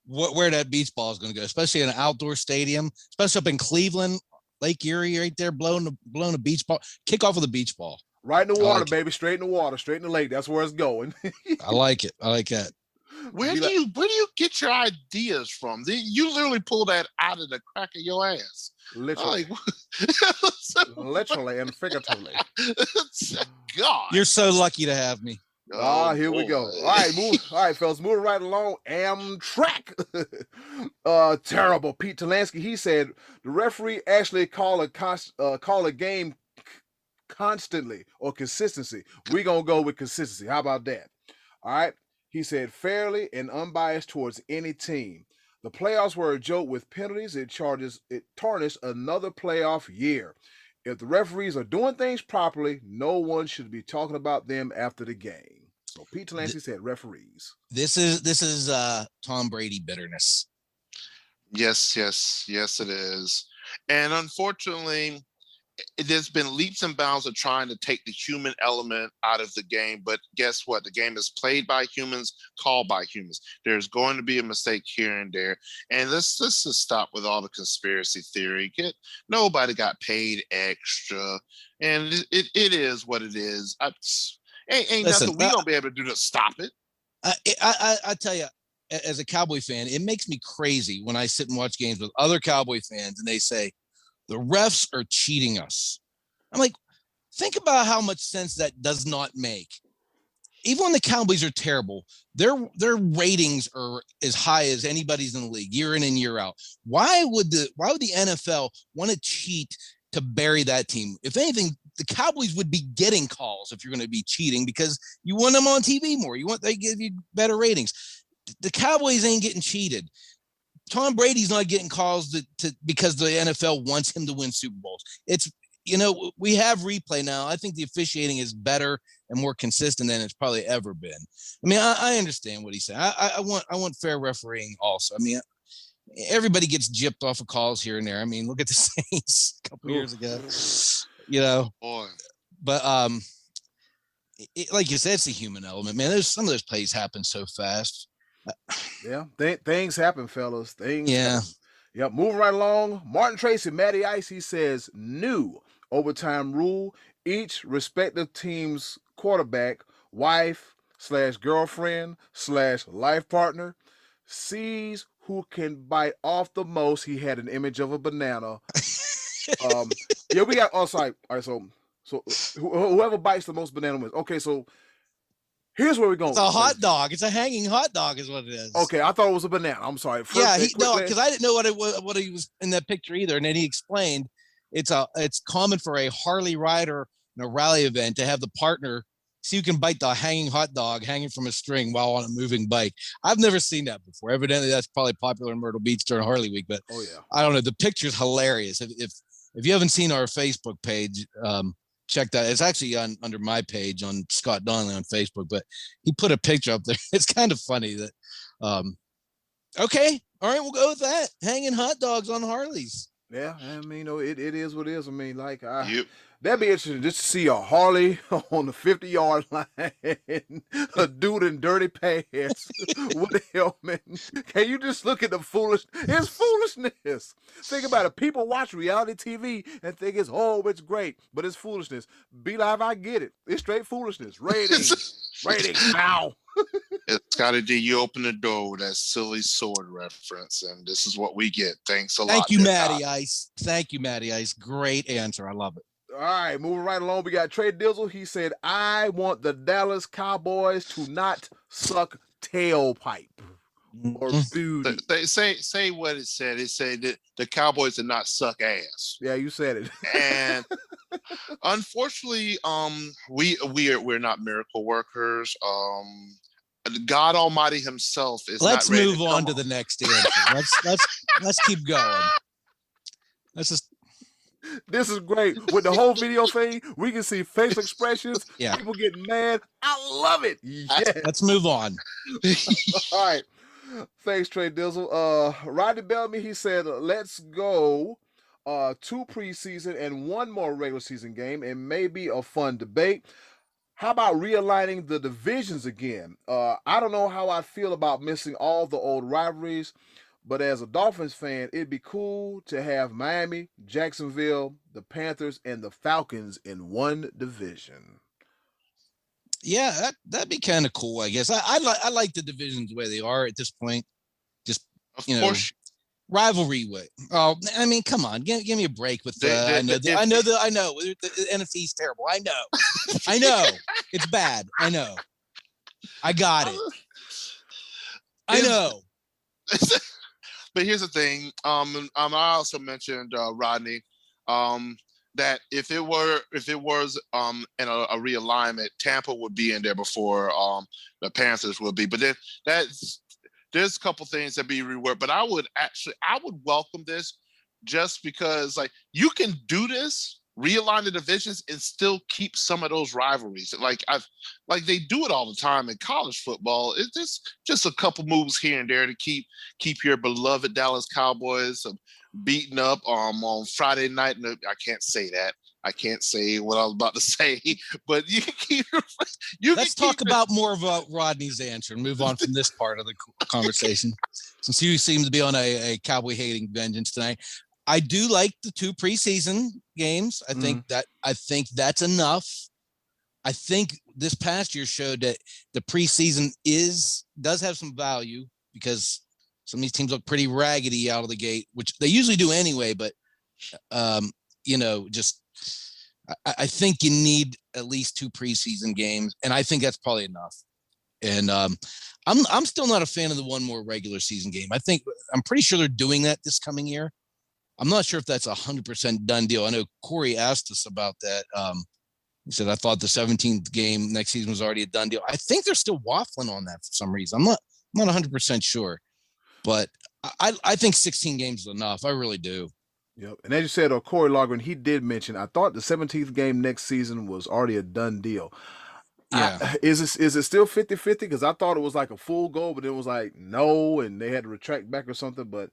where that beach ball is going to go, especially in an outdoor stadium, especially up in Cleveland, Lake Erie, right there, blowing a beach ball. Kick off with a beach ball. Right in the water, baby. Straight in the water, straight in the lake. That's where it's going. I like it. I like that. Where do you get your ideas from? You literally pull that out of the crack of your ass. Literally. Literally and figuratively. God. You're so lucky to have me. Here we go. All right, fellas, moving right along. Amtrak. Terrible. Pete Talansky, he said the referee actually call a game constantly or consistency. We're going to go with consistency. How about that? All right. He said fairly and unbiased towards any team. The playoffs were a joke with penalties. It tarnished another playoff year. If the referees are doing things properly, no one should be talking about them after the game. So Pete Talansky said referees. This is Tom Brady bitterness. Yes, it is. And unfortunately, there's been leaps and bounds of trying to take the human element out of the game. But guess what? The game is played by humans, called by humans. There's going to be a mistake here and there. And let's just stop with all the conspiracy theory. Nobody got paid extra. And it is what it is. Ain't nothing we gonna be able to do to stop it. I tell you, as a Cowboy fan, it makes me crazy when I sit and watch games with other Cowboy fans and they say, the refs are cheating us. I'm like, think about how much sense that does not make. Even when the Cowboys are terrible, their ratings are as high as anybody's in the league, year in and year out. Why would the NFL want to cheat to bury that team? If anything, the Cowboys would be getting calls if you're going to be cheating, because you want them on TV more. They give you better ratings. The Cowboys ain't getting cheated. Tom Brady's not getting calls because the NFL wants him to win Super Bowls. It's, we have replay now. I think the officiating is better and more consistent than it's probably ever been. I mean, I understand what he's saying. I want fair refereeing also. I mean, everybody gets gypped off of calls here and there. I mean, look at the Saints a couple years ago, Boy. But like you said, it's a human element, man. Some of those plays happen so fast. Yeah, things happen, fellas. Things. Yeah. Happen. Yep. Moving right along. Martin Tracy, Matty Ice, he says new overtime rule: each respective team's quarterback, wife / girlfriend / life partner sees who can bite off the most. He had an image of a banana. Yeah, we got. Oh, sorry. All right, so whoever bites the most banana wins. Okay, so. Here's where we're going. It's a hot dog. It's a hanging hot dog is what it is. Okay, I thought it was a banana. I'm sorry. Because I didn't know what he was in that picture either. And then he explained it's common for a Harley rider in a rally event to have the partner see who can bite the hanging hot dog hanging from a string while on a moving bike. I've never seen that before. Evidently, that's probably popular in Myrtle Beach during Harley Week. But I don't know. The picture's hilarious. If you haven't seen our Facebook page, check that. It's actually under my page on Scott Donnelly on Facebook, but he put a picture up there. It's kind of funny that, okay. All right. We'll go with that. Hanging hot dogs on Harleys. Yeah. I mean, it is what it is. I mean, like That'd be interesting just to see a Harley on the 50-yard line, a dude in dirty pants with a helmet. Can you just look at the foolish? It's foolishness. Think about it. People watch reality TV and think it's great, but it's foolishness. Be Live, I get it. It's straight foolishness. Ratings, now. Scottie D, you open the door with that silly sword reference, and this is what we get. Thanks a lot. Thank you, Matty Ice. Thank you, Matty Ice. Great answer. I love it. All right, moving right along. We got Trey Dizzle. He said, I want the Dallas Cowboys to not suck tailpipe or booty. They say what it said. It said that the Cowboys did not suck ass. Yeah, you said it. And unfortunately, we're not miracle workers. God Almighty Himself is. Let's not ready move on to the next answer. Let's keep going. Let's just. This is great. With the whole video thing, we can see facial expressions. Yeah. People getting mad. I love it. Yeah. Let's move on. All right. Thanks, Trey Dizzle. Rodney Bellamy, he said, let's go 2 preseason and 1 more regular season game, and maybe a fun debate. How about realigning the divisions again? I don't know how I feel about missing all the old rivalries, but as a Dolphins fan, it'd be cool to have Miami, Jacksonville, the Panthers, and the Falcons in one division. Yeah, that'd be kind of cool, I guess. I like the divisions the way they are at this point. Just, rivalry way. Oh, I mean, come on, give me a break with the. I know the NFC is terrible. I know it's bad. I know. I got it. I know. But here's the thing. I also mentioned Rodney. That if it was in a realignment, Tampa would be in there before the Panthers would be. But then there's a couple things that be reworked. But I would welcome this just because you can do this, realign the divisions, and still keep some of those rivalries. Like they do it all the time in college football. It's just a couple moves here and there to keep your beloved Dallas Cowboys beaten up on Friday night. No, I can't say that. I can't say what I was about to say, but you can keep. Let's talk about more of Rodney's answer and move on from this part of the conversation. Since you seem to be on a Cowboy hating vengeance tonight, I do like the 2 preseason games. I think that's enough. I think this past year showed that the preseason does have some value because some of these teams look pretty raggedy out of the gate, which they usually do anyway. But I think you need at least 2 preseason games, and I think that's probably enough. And I'm still not a fan of the 1 more regular season game. I'm pretty sure they're doing that this coming year. I'm not sure if that's 100% done deal. I know Corey asked us about that. He said, I thought the 17th game next season was already a done deal. I think they're still waffling on that for some reason. I'm not 100% sure, but I think 16 games is enough. I really do. Yep. And as you said, Corey Logren, he did mention, I thought the 17th game next season was already a done deal. Yeah. Is it still 50-50? Because I thought it was like a full goal, but it was like no, and they had to retract back or something. But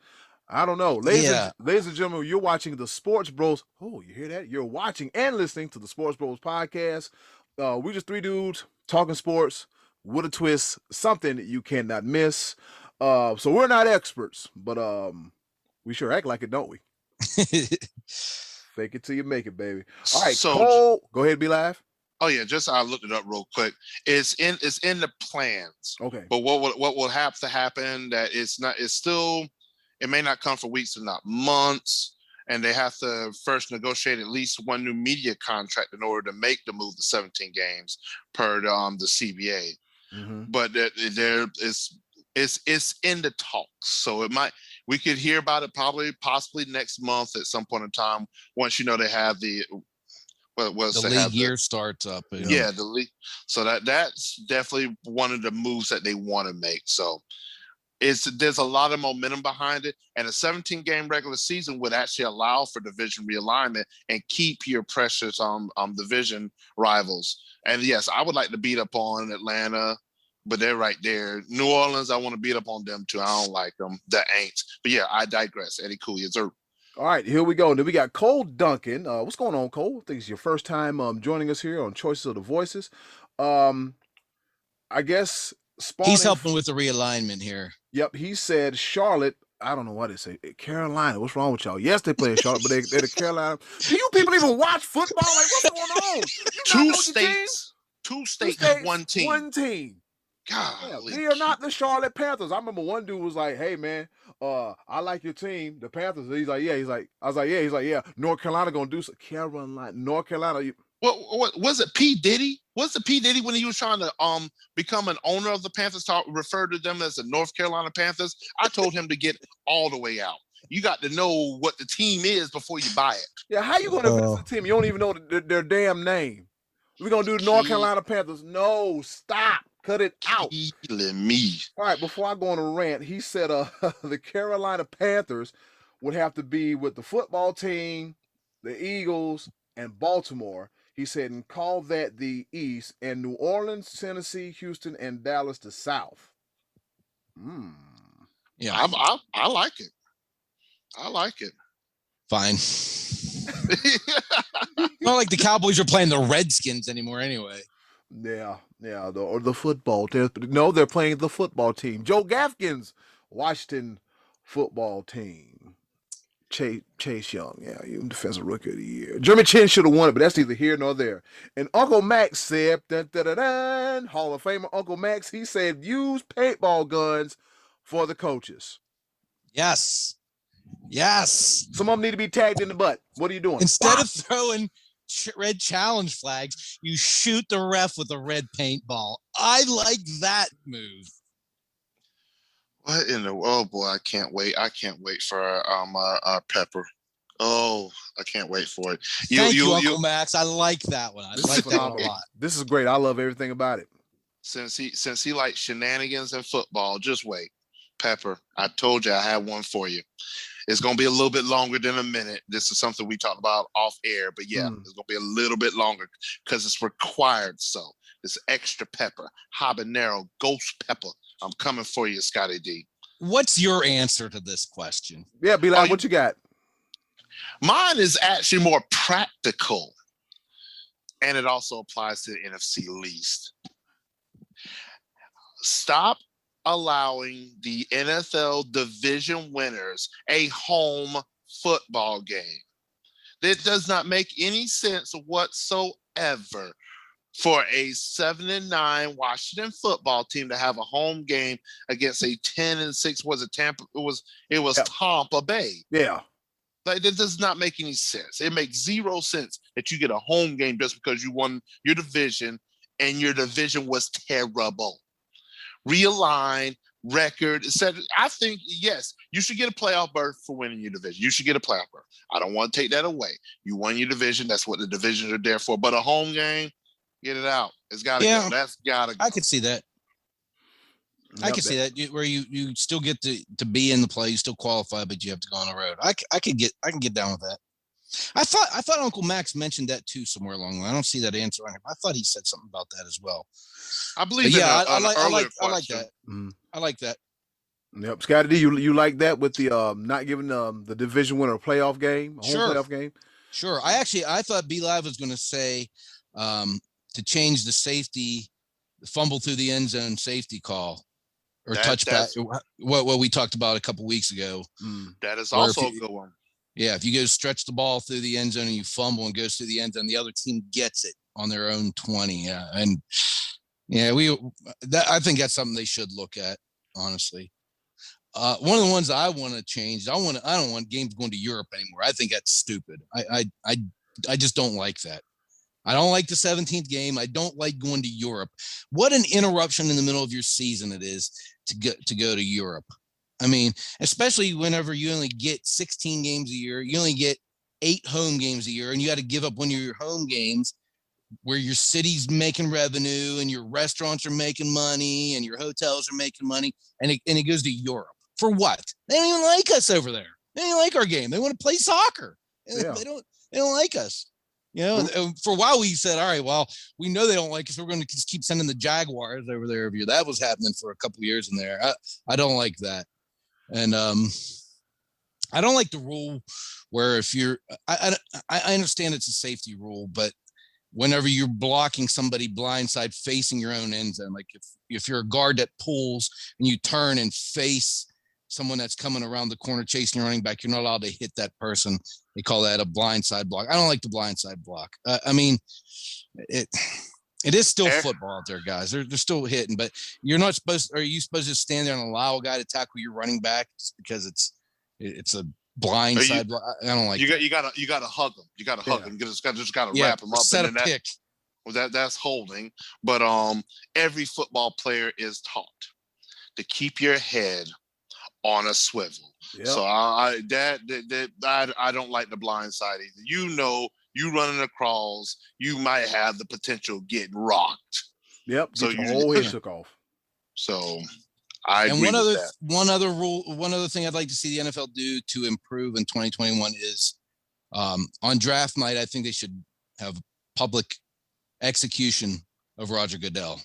I don't know. Ladies and gentlemen, you're watching the Sports Bros. Oh, you hear that? You're watching and listening to the Sports Bros podcast. We're just 3 dudes talking sports with a twist, something you cannot miss. So we're not experts, but we sure act like it, don't we? Fake it till you make it, baby. All right, so Cole, go ahead, be live. Oh yeah, just I looked it up real quick. It's in the plans. Okay. But what will have to happen that it may not come for weeks and not months, and they have to first negotiate at least 1 new media contract in order to make the move to 17 games per the CBA. Mm-hmm. But it's in the talks, so we could hear about it possibly next month at some point in time once they have the league year starts up. Yeah, the league. So that's definitely one of the moves that they want to make. So there's a lot of momentum behind it, and a 17-game regular season would actually allow for division realignment and keep your precious division rivals. And yes, I would like to beat up on Atlanta, but they're right there. New Orleans, I want to beat up on them too. I don't like them. The Aints. But yeah, I digress. Eddie Cooley, sir. All right, here we go. Then we got Cole Duncan. What's going on, Cole? I think it's your first time joining us here on Choices of the Voices. I guess He's spawning. helping with the realignment here. Yep, he said Charlotte. I don't know what they say. Carolina. What's wrong with y'all? Yes, they play in Charlotte, but they're the Carolina. Do you people even watch football? Like, what's going on? You not know your team? Two states, one team. One team. Yeah, they are not the Charlotte Panthers. I remember one dude was like, "Hey man, I like your team, the Panthers." He's like, "Yeah." He's like, "I was like, yeah." He's like, "Yeah." North Carolina gonna do some. Carolina, North Carolina. What was it? P. Diddy? Was it P. Diddy when he was trying to become an owner of the Panthers? Referred to them as the North Carolina Panthers. I told him to get all the way out. You got to know what the team is before you buy it. Yeah, how you gonna visit the team? You don't even know their damn name. We're gonna do the North Carolina Panthers. No, stop. Cut it out. Killing me. All right, before I go on a rant, he said the Carolina Panthers would have to be with the football team, the Eagles, and Baltimore. He said, and call that the East, and New Orleans, Tennessee, Houston, and Dallas the South. Yeah, I like it. I like it. Fine. Not like the Cowboys are playing the Redskins anymore anyway. Yeah, or the football team. No, they're playing the football team. Joe Gaffkin's Washington football team. Chase Young, yeah, even defensive rookie of the year. Jeremy Chin should have won it, but that's neither here nor there. And Uncle Max said, dun, dun, dun, dun, Hall of Famer Uncle Max, he said, use paintball guns for the coaches. Yes. Some of them need to be tagged in the butt. What are you doing? Instead of throwing red challenge flags, you shoot the ref with a red paintball. I like that move. What in the oh boy, I can't wait for our Pepper. Oh, I can't wait for it. Thank you, Uncle Max. I like that one. I like that one a lot. This is great. I love everything about it. Since he likes shenanigans and football, just wait. Pepper, I told you I had one for you. It's going to be a little bit longer than a minute. This is something we talked about off air, but yeah, it's going to be a little bit longer because it's required. So this extra pepper, habanero, ghost pepper. I'm coming for you, Scottie D. What's your answer to this question? Yeah, be like, what you got? Mine is actually more practical, and it also applies to the NFC least. Stop allowing the NFL division winners a home football game. That does not make any sense whatsoever for a 7-9 Washington football team to have a home game against a 10-6. Was it Tampa? It was Tampa Bay. Yeah. Like, that does not make any sense. It makes zero sense that you get a home game just because you won your division and your division was terrible. Realign, record, etc. I think, yes, you should get a playoff berth for winning your division. You should get a playoff berth. I don't want to take that away. You won your division. That's what the divisions are there for. But a home game, get it out. It's got to go. That's got to go. I could see that. I can see that where you still get to be in the play, you still qualify, but you have to go on the road. I can get down with that. I thought Uncle Max mentioned that too somewhere along the line. I don't see that answer on him. I thought he said something about that as well. I believe. I like that. I like that. Yep, Scottie D, you like that with the not giving the division winner a playoff game, playoff game? Sure. I thought B Live was going to say to change the safety, fumble through the end zone safety call. Or touchback, what we talked about a couple weeks ago. That is also a good one. Yeah, if you go stretch the ball through the end zone and you fumble and goes through the end zone, the other team gets it on their own 20. Yeah, and yeah, I think that's something they should look at, honestly. One of the ones I want to change. I don't want games going to Europe anymore. I think that's stupid. I just don't like that. I don't like the 17th game. I don't like going to Europe. What an interruption in the middle of your season it is to go to Europe. I mean, especially whenever you only get 16 games a year, you only get 8 home games a year, and you got to give up one of your home games where your city's making revenue and your restaurants are making money and your hotels are making money, and it goes to Europe. For what? They don't even like us over there. They don't like our game. They want to play soccer. Yeah. They don't like us. You know, for a while we said, all right, well, we know they don't like us. We're going to just keep sending the Jaguars over there every year. That was happening for a couple of years in there. I don't like that. And I don't like the rule where if you're, I understand it's a safety rule, but whenever you're blocking somebody blindside facing your own end zone, like if you're a guard that pulls and you turn and face someone that's coming around the corner chasing your running back, you're not allowed to hit that person. They call that a blindside block. I don't like the blindside block. I mean, it is still football out there, guys. They're still hitting, but you're not supposed. Are you supposed to stand there and allow a guy to tackle your running back just because it's a blindside block? I don't like. You gotta hug them. You gotta hug them. You just gotta wrap them up. Set a pick. That's holding. But every football player is taught to keep your head on a swivel. Yep. So I don't like the blind side either. You running across, you might have the potential getting rocked. Yep. So your whole head shook off. So I agree with that. One other thing I'd like to see the NFL do to improve in 2021 is on draft night, I think they should have public execution of Roger Goodell.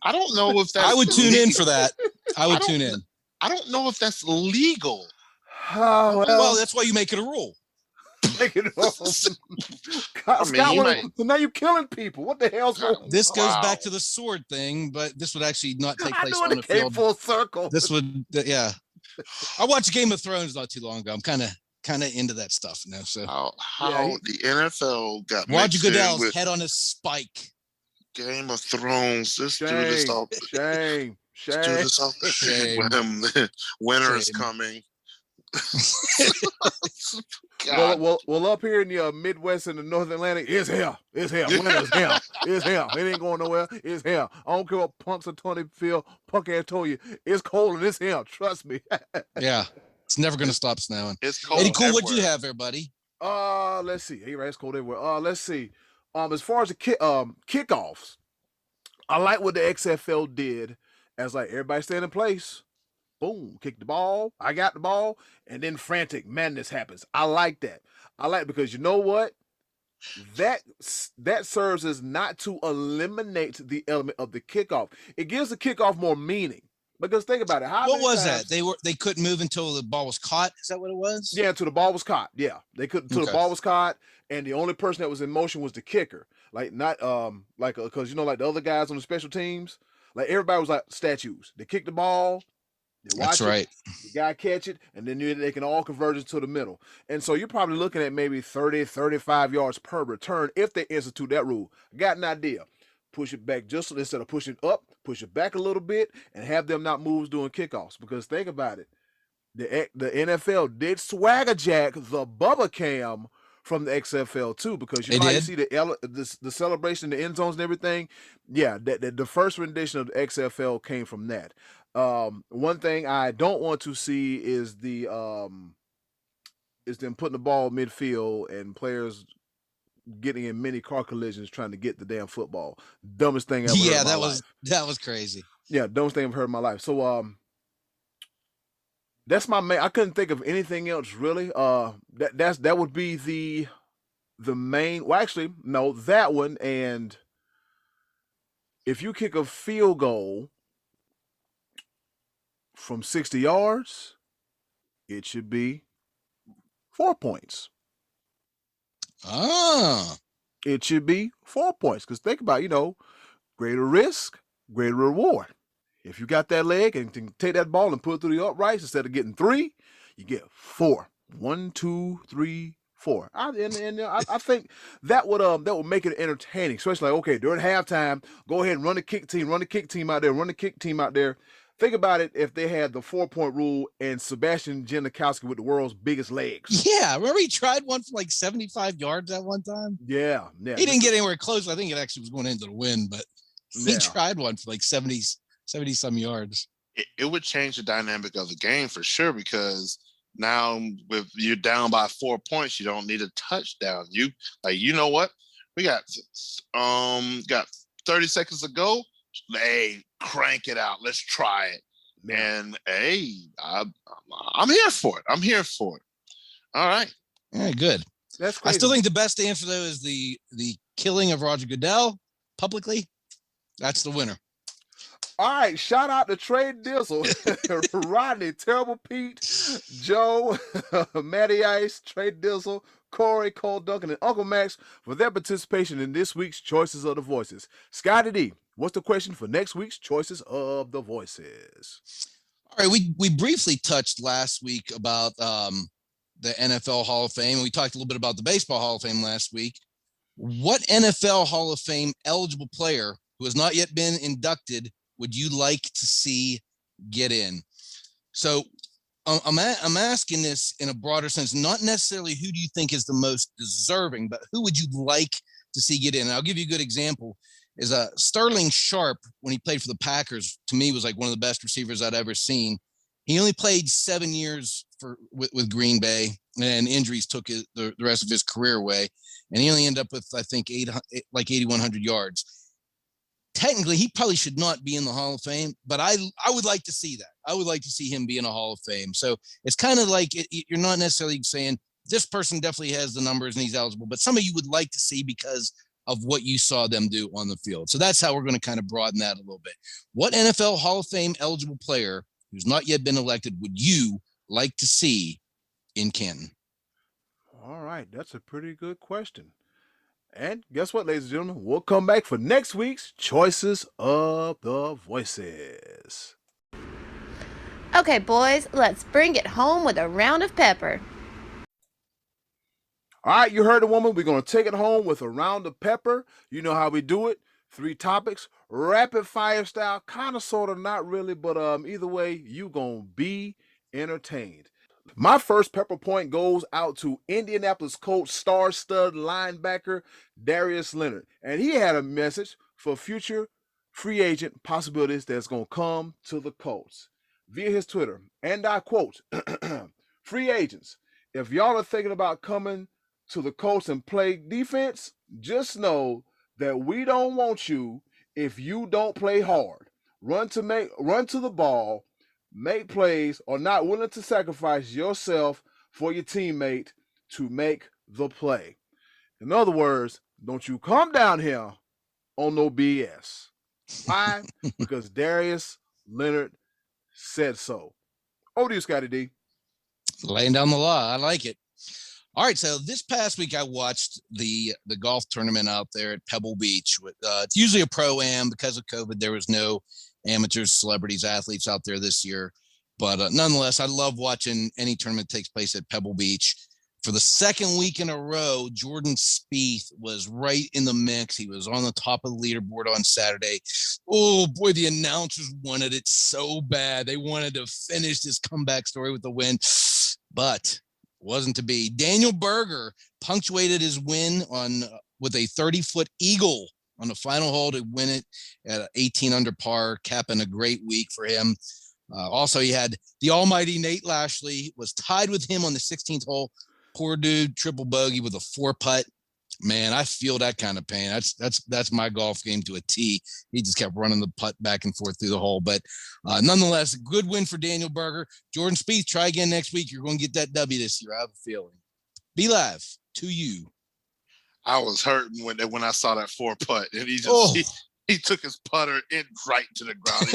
I don't know if that's. I would tune in for that. I would tune in. I don't know if that's legal. Oh, well, that's why you make it a rule. Make it a rule. So now you're killing people. What the hell's going on? This goes back to the sword thing, but this would actually not take place on the field. Full circle. This would, yeah. I watched Game of Thrones not too long ago. I'm kind of into that stuff now. So the NFL got Roger Goodell's head on a spike. Game of Thrones. Let's do this all. Shame. Let's do this all. Shame. Winter is coming. well, up here in the Midwest and the North Atlantic, it's hell. It's hell. Winter's hell. It's hell. It ain't going nowhere. It's hell. I don't care what Punks or Tony Phil, Punk ass told you. It's cold and it's hell. Trust me. Yeah, it's never gonna stop snowing. It's cold. Eddie, cool. What'd you have there, buddy? Let's see. Hey, right, it's cold everywhere. Let's see. As far as the kickoffs, I like what the XFL did. As like everybody staying in place. Boom, kick the ball. I got the ball, and then frantic madness happens. I like that. I like it because you know what? That serves as not to eliminate the element of the kickoff. It gives the kickoff more meaning. Because think about it. What was that? They couldn't move until the ball was caught. Is that what it was? Yeah, until the ball was caught. Yeah, they couldn't until the ball was caught, and the only person that was in motion was the kicker. Like not because like the other guys on the special teams, like everybody was like statues. They kick the ball. That's right. The guy catch it, and then they can all converge it to the middle. And so you're probably looking at maybe 30, 35 yards per return if they institute that rule. I got an idea. Push it back just instead of pushing up, push it back a little bit and have them not move doing kickoffs. Because think about it. The NFL did swagger jack the Bubba Cam from the XFL too, because you see the celebration, the end zones and everything. Yeah, the first rendition of the XFL came from that. One thing I don't want to see is them putting the ball midfield and players getting in many car collisions trying to get the damn football. Dumbest thing I've heard in my life. That was crazy. Yeah, dumbest thing I've heard in my life. So that's my main. I couldn't think of anything else really. That would be the main. Well, actually, no, that one. And if you kick a field goal from 60 yards, it should be 4 points. It should be 4 points. Because think about, greater risk, greater reward. If you got that leg and can take that ball and put it through the uprights instead of getting 3, you get 4. 1, 2, 3, 4. I think that would make it entertaining. Especially like, okay, during halftime, go ahead and run the kick team out there. Think about it if they had the 4-point rule and Sebastian Janikowski with the world's biggest legs. Yeah, remember he tried one for like 75 yards at one time? Yeah. He didn't get anywhere close. I think it actually was going into the wind, but he tried one for like 70 some yards. It would change the dynamic of the game for sure, because now if you're down by 4 points, you don't need a touchdown. You know what? We got 30 seconds to go. Hey, crank it out. Let's try it. And hey, I'm here for it. All right. Yeah, good. That's crazy. I still think the best answer though is the killing of Roger Goodell publicly. That's the winner. All right, shout out to Trey Dizzle, Rodney, Terrible Pete, Joe, Matty Ice, Trey Dizzle, Corey, Cole Duncan, and Uncle Max for their participation in this week's Choices of the Voices. Scottie D, what's the question for next week's Choices of the Voices? All right, we briefly touched last week about the NFL Hall of Fame, and we talked a little bit about the Baseball Hall of Fame last week. What NFL Hall of Fame eligible player who has not yet been inducted would you like to see get in? So I'm asking this in a broader sense, not necessarily who do you think is the most deserving, but who would you like to see get in? And I'll give you a good example. Is Sterling Sharp, when he played for the Packers, to me was like one of the best receivers I'd ever seen. He only played 7 years with Green Bay, and injuries took the rest of his career away. And he only ended up with, I think, 8,100 yards. Technically, he probably should not be in the Hall of Fame, but I would like to see that. I would like to see him be in a Hall of Fame. So it's kind of like you're not necessarily saying this person definitely has the numbers and he's eligible, but somebody you would like to see because of what you saw them do on the field. So that's how we're going to kind of broaden that a little bit. What NFL Hall of Fame eligible player who's not yet been elected would you like to see in Canton? All right, that's a pretty good question. And guess what, ladies and gentlemen? We'll come back for next week's Choices of the Voices. Okay, boys, let's bring it home with a round of pepper. All right, you heard the woman. We're going to take it home with a round of pepper. You know how we do it. 3 topics, rapid fire style, kind of, sort of, not really, but either way, you going to be entertained. My first pepper point goes out to Indianapolis Colts star-stud linebacker Darius Leonard. And he had a message for future free agent possibilities that's going to come to the Colts via his Twitter. And I quote, free agents, if y'all are thinking about coming to the Colts and play defense, just know that we don't want you if you don't play hard, run to the ball, make plays, or not willing to sacrifice yourself for your teammate to make the play. In other words, don't you come down here on no BS. Why? Because Darius Leonard said so. Over to you, Scottie D. Laying down the law. I like it. All right, so this past week I watched the golf tournament out there at Pebble Beach. It's usually a pro-am. Because of COVID, there was no amateurs, celebrities, athletes out there this year. But nonetheless, I love watching any tournament that takes place at Pebble Beach. For the second week in a row, Jordan Spieth was right in the mix. He was on the top of the leaderboard on Saturday. Oh, boy, the announcers wanted it so bad. They wanted to finish this comeback story with the win, but wasn't to be. Daniel Berger punctuated his win with a 30-foot eagle on the final hole to win it at 18 under par, capping a great week for him. Also, he had the almighty Nate Lashley was tied with him on the 16th hole. Poor dude, triple bogey with a 4-putt. Man, I feel that kind of pain. That's my golf game to a T. He just kept running the putt back and forth through the hole. But nonetheless, a good win for Daniel Berger. Jordan Spieth, try again next week. You're going to get that W this year. I have a feeling. Be live to you. I was hurting when I saw that 4-putt, and he took his putter in right to the ground.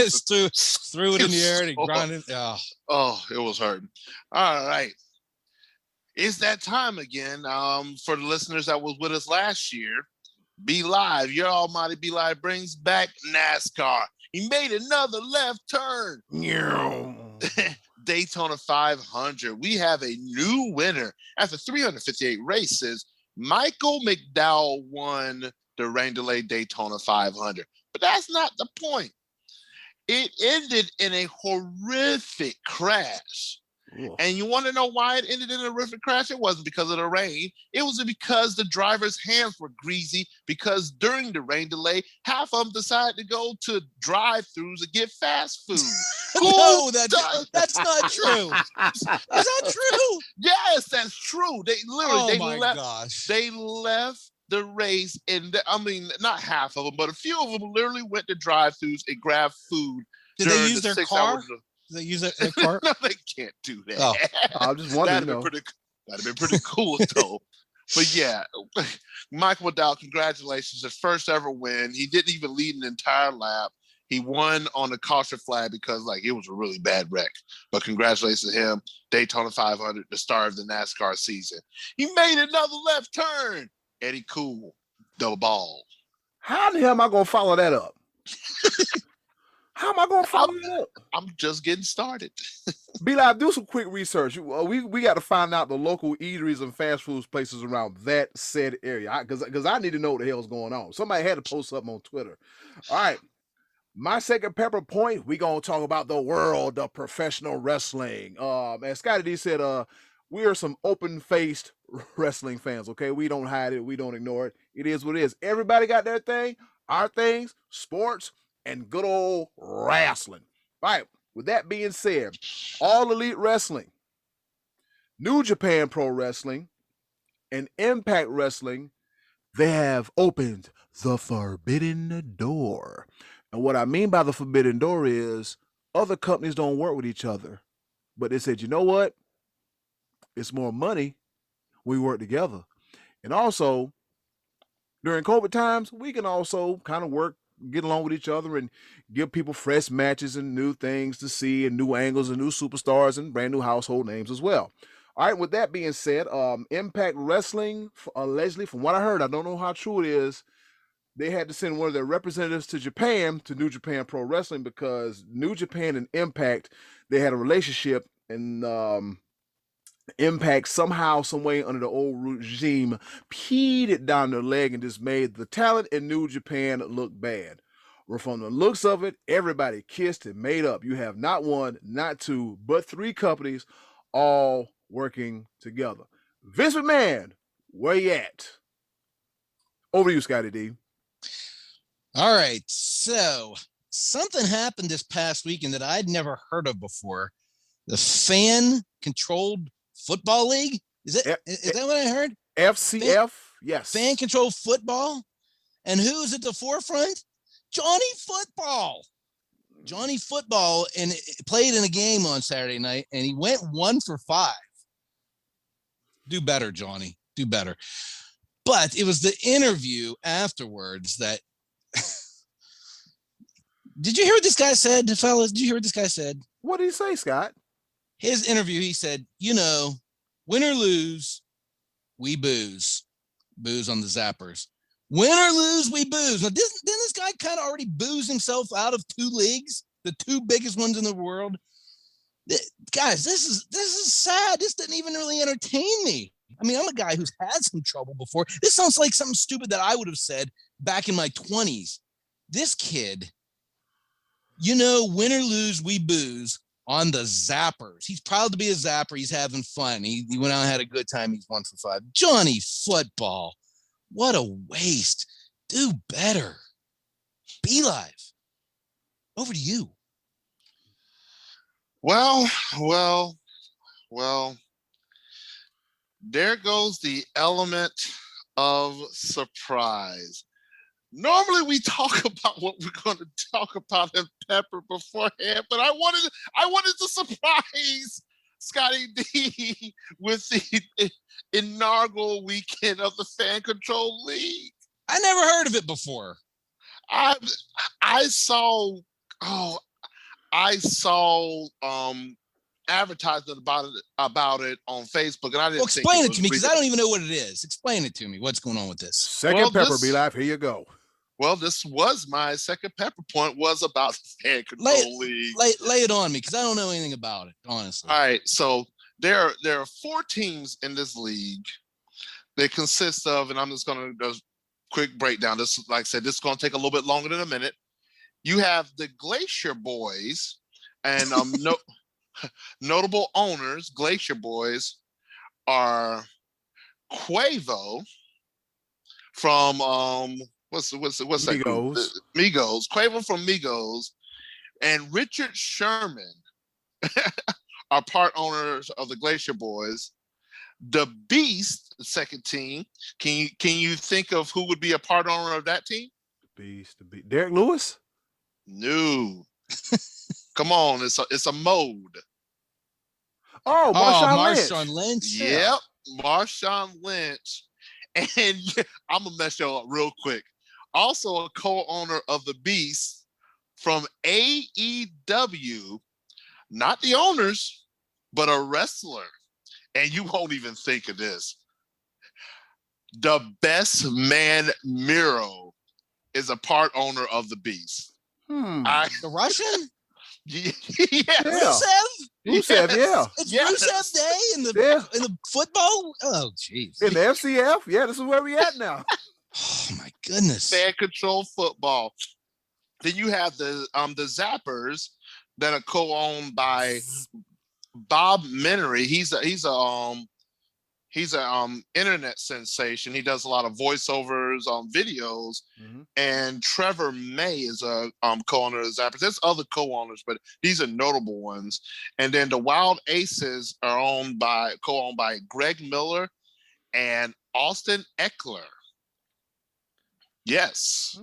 threw it in the air and he grounded. Oh, it was hurting. All right. It's that time again. For the listeners that was with us last year, Be Live, your almighty Be Live brings back NASCAR. He made another left turn. Daytona 500. We have a new winner. After 358 races, Michael McDowell won the rain delay Daytona 500. But that's not the point. It ended in a horrific crash. And you want to know why it ended in a horrific crash? It wasn't because of the rain. It was because the driver's hands were greasy, because during the rain delay, half of them decided to go to drive-thrus and get fast food. No, that's not true. Is that true? Yes, that's true. They literally, gosh. They left the race, and not half of them, but a few of them literally went to drive-thrus and grabbed food. Did they use their car? They use a car? No, they can't do that. Oh. I just wondering. That'd have been pretty cool, though. But yeah, Michael McDowell, congratulations. His first ever win. He didn't even lead an entire lap. He won on the caution flag because like it was a really bad wreck. But congratulations to him. Daytona 500, the star of the NASCAR season. He made another left turn. Eddie Cool, double ball. How the hell am I going to follow that up? How am I going to follow that up? I'm just getting started. B-Live, do some quick research. We got to find out the local eateries and fast food places around that said area. Because I need to know what the hell's going on. Somebody had to post something on Twitter. All right. My second pepper point, we going to talk about the world of professional wrestling. As Scottie D said, we are some open-faced wrestling fans, okay? We don't hide it. We don't ignore it. It is what it is. Everybody got their thing, our things, sports, and good old wrestling. All right. With that being said, All Elite Wrestling, New Japan Pro Wrestling, and Impact Wrestling, they have opened the forbidden door. And what I mean by the forbidden door is other companies don't work with each other. But they said, you know what? It's more money when we work together. And also, during COVID times, we can also kind of get along with each other and give people fresh matches and new things to see and new angles and new superstars and brand new household names as well. All right, with that being said, Impact Wrestling, allegedly, from what I heard, I don't know how true it is, they had to send one of their representatives to Japan, to New Japan Pro Wrestling, because New Japan and Impact, they had a relationship, and Impact somehow, some way under the old regime, peed it down their leg and just made the talent in New Japan look bad. Well, from the looks of it, everybody kissed and made up. You have not one, not two, but three companies all working together. Vince McMahon, where you at? Over to you, Scottie D. All right. So something happened this past weekend that I'd never heard of before. The fan-controlled football league? Is that what I heard? FCF, yes. Fan-controlled football? And who's at the forefront? Johnny Football. Johnny Football and played in a game on Saturday night, and he went 1 for 5. Do better, Johnny. Do better. But it was the interview afterwards that did you hear what this guy said, fellas? Did you hear what this guy said? What did he say, Scott? His interview, he said, win or lose, we booze. Booze on the Zappers. Win or lose, we booze. Now, didn't this guy kind of already booze himself out of 2 leagues, the 2 biggest ones in the world? Guys, this is sad. This didn't even really entertain me. I mean, I'm a guy who's had some trouble before. This sounds like something stupid that I would have said back in my 20s. This kid, win or lose, we booze on the Zappers. He's proud to be a Zapper. He's having fun. He went out and had a good time. He's 1 for 5. Johnny Football. What a waste. Do better. Be live. Over to you. Well. There goes the element of surprise. Normally we talk about what we're going to talk about in Pepper beforehand, but I wanted to surprise Scottie D with the inaugural weekend of the Fan Control League. I never heard of it before. I saw advertisement about it on Facebook, and I didn't. Well, explain it to me, because I don't even know what it is. Explain it to me. What's going on with this? Second pepper, B-Live. Here you go. Well, this was my second pepper point, was about the Fan Control League. Lay it on me, because I don't know anything about it, honestly. All right, so there are 4 teams in this league. They consist of, and I'm just going to do a quick breakdown. This, like I said, this is going to take a little bit longer than a minute. You have the Glacier Boys, and notable owners. Glacier Boys are Quavo from what's that group? Migos. Quavo from Migos and Richard Sherman are part owners of the Glacier Boys. The Beast, the second team. Can you think of who would be a part owner of that team? The Beast. Derek Lewis? No. Come on, it's a mode. Oh, Marshawn Lynch. Yep, Marshawn Lynch. And I'm gonna mess y'all up real quick. Also a co-owner of the Beast, from AEW, not the owners, but a wrestler. And you won't even think of this. The Best Man Miro is a part owner of the Beast. The Russian? Yes. Rusev? Rusev, yeah. It's Yes. Rusev Day in the football? Oh, jeez. In the FCF? Yeah, this is where we at now. Oh, my goodness. Fan control football. Then you have the Zappers that are co-owned by Bob Menery. He's a internet sensation. He does a lot of voiceovers on videos. Mm-hmm. And Trevor May is a co-owner of the Zappers. There's other co-owners, but these are notable ones. And then the Wild Aces are co-owned by Greg Miller and Austin Eckler. Yes.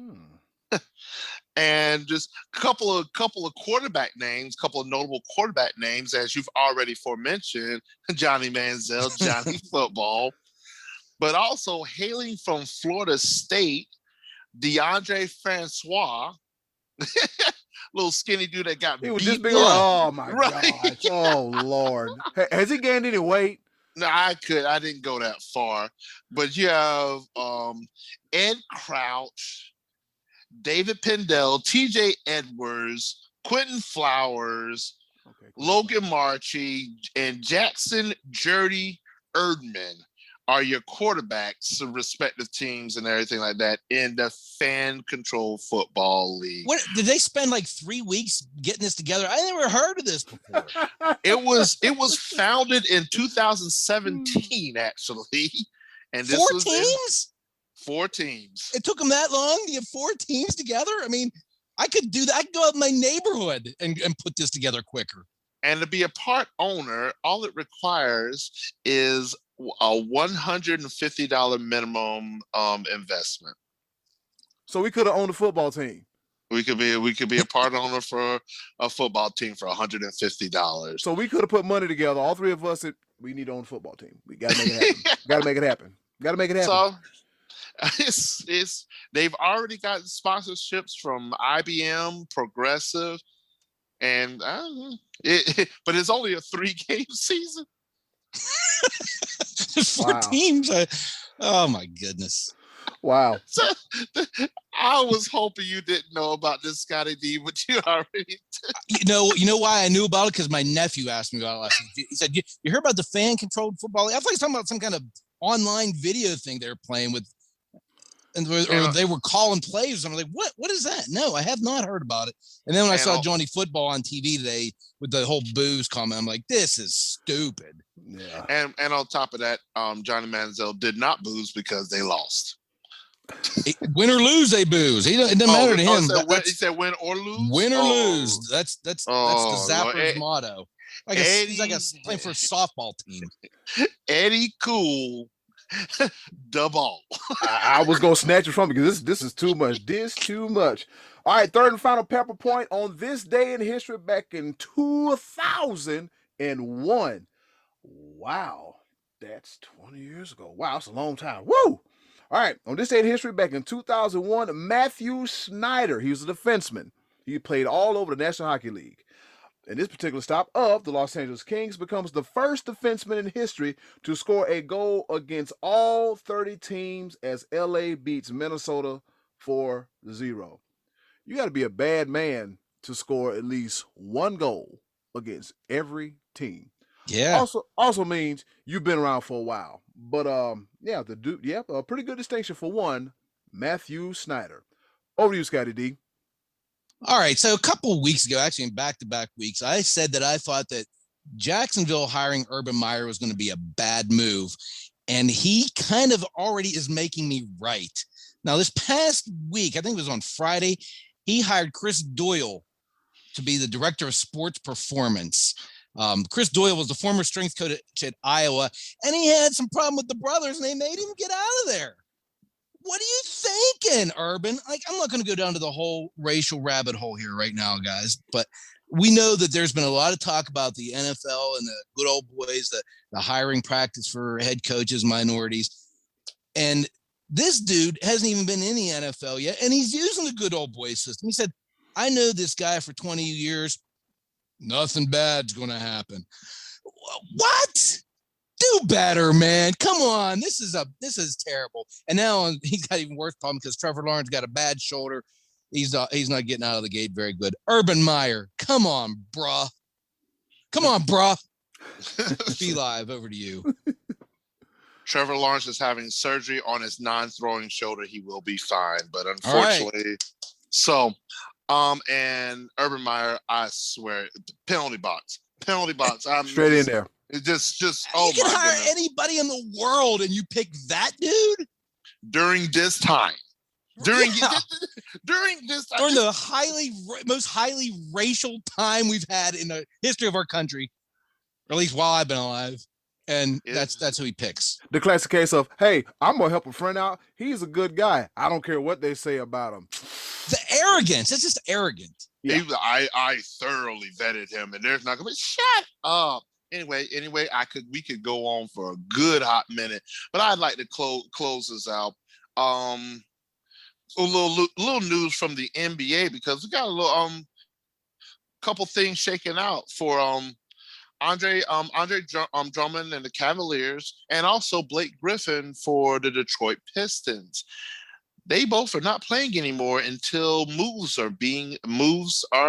And just a couple of quarterback names, couple of notable quarterback names, as you've already forementioned, Johnny Manziel, Johnny Football, but also hailing from Florida State, DeAndre Francois, little skinny dude that got He was beat just big. up. Oh my Right. gosh. Oh Lord. Has he gained any weight? No, I didn't go that far, but you have Ed Crouch, David Pendell, TJ Edwards, Quentin Flowers, Logan Marchie, and Jackson Jurdy Erdman are your quarterbacks of respective teams and everything like that in the Fan Control Football League. What did they spend like 3 weeks getting this together? I never heard of this before. It was founded in 2017, actually. And this 4 was teams? 4 teams. It took them that long to get 4 teams together? I mean, I could do that. I could go out in my neighborhood and put this together quicker. And to be a part owner, all it requires is a $150 minimum investment. So we could have owned a football team. We could be a part owner for a football team for $150. So we could have put money together. All 3 of us said we need to own a football team. We gotta make it happen. Gotta make it happen. Gotta make it happen. So they've already gotten sponsorships from IBM, Progressive, and but it's only a 3-game season. 4 teams. Oh my goodness. Wow. So, I was hoping you didn't know about this, Scottie D, but you already did. You know why I knew about it? Because my nephew asked me about it last week. He said, "You heard about the fan-controlled football?" I thought he was talking about some kind of online video thing they were playing with, or they were calling plays. I'm like, what is that? No, I have not heard about it. And then when I saw Johnny Football on TV today with the whole booze comment, I'm like, this is stupid. Yeah. And on top of that, Johnny Manziel did not booze because they lost. Win or lose, they booze. It doesn't matter to him. He said win or lose. Win or lose. That's the Zappers motto. He's like playing for a softball team. Eddie Cool, the ball. I was gonna snatch it from you because this is too much. This too much. All right, third and final pepper point on this day in history back in 2001. Wow, that's 20 years ago. Wow, that's a long time. Woo! All right, on this day in history back in 2001, Matthew Snyder, he was a defenseman. He played all over the National Hockey League. In this particular stop of the Los Angeles Kings, becomes the first defenseman in history to score a goal against all 30 teams as LA beats Minnesota 4-0. You got to be a bad man to score at least one goal against every team. Yeah. Also means you've been around for a while. But a pretty good distinction for one, Matthew Snyder. Over to you, Scottie D. All right. So a couple of weeks ago, actually in back-to-back weeks, I said that I thought that Jacksonville hiring Urban Meyer was going to be a bad move. And he kind of already is making me right. Now, this past week, I think it was on Friday, he hired Chris Doyle to be the director of sports performance. Chris Doyle was the former strength coach at Iowa, and he had some problem with the brothers, and they made him get out of there. What are you thinking, Urban? Like, I'm not going to go down to the whole racial rabbit hole here right now, guys, but we know that there's been a lot of talk about the NFL and the good old boys, the hiring practice for head coaches, minorities. And this dude hasn't even been in the NFL yet, and he's using the good old boy system. He said, I know this guy for 20 years. Nothing bad's going to happen. What? Do better, man. Come on. This is terrible. And now he's got even worse problem because Trevor Lawrence got a bad shoulder. He's not getting out of the gate very good. Urban Meyer, come on, bruh. Be live, over to you. Trevor Lawrence is having surgery on his non-throwing shoulder. He will be fine, but unfortunately, so and Urban Meyer, I swear, penalty box. I'm Straight in there. It's just oh, you can hire anybody in the world, and you pick that dude during this time. During this time. During the most highly racial time we've had in the history of our country, or at least while I've been alive. And that's who he picks. The classic case of, hey, I'm going to help a friend out. He's a good guy. I don't care what they say about him. The arrogance. It's just arrogant. Yeah. I thoroughly vetted him, and there's not going to be shut up. Anyway, we could go on for a good hot minute, but I'd like to close this out. A little news from the NBA, because we got a little couple things shaking out for Andre Drummond and the Cavaliers, and also Blake Griffin for the Detroit Pistons. They both are not playing anymore until moves are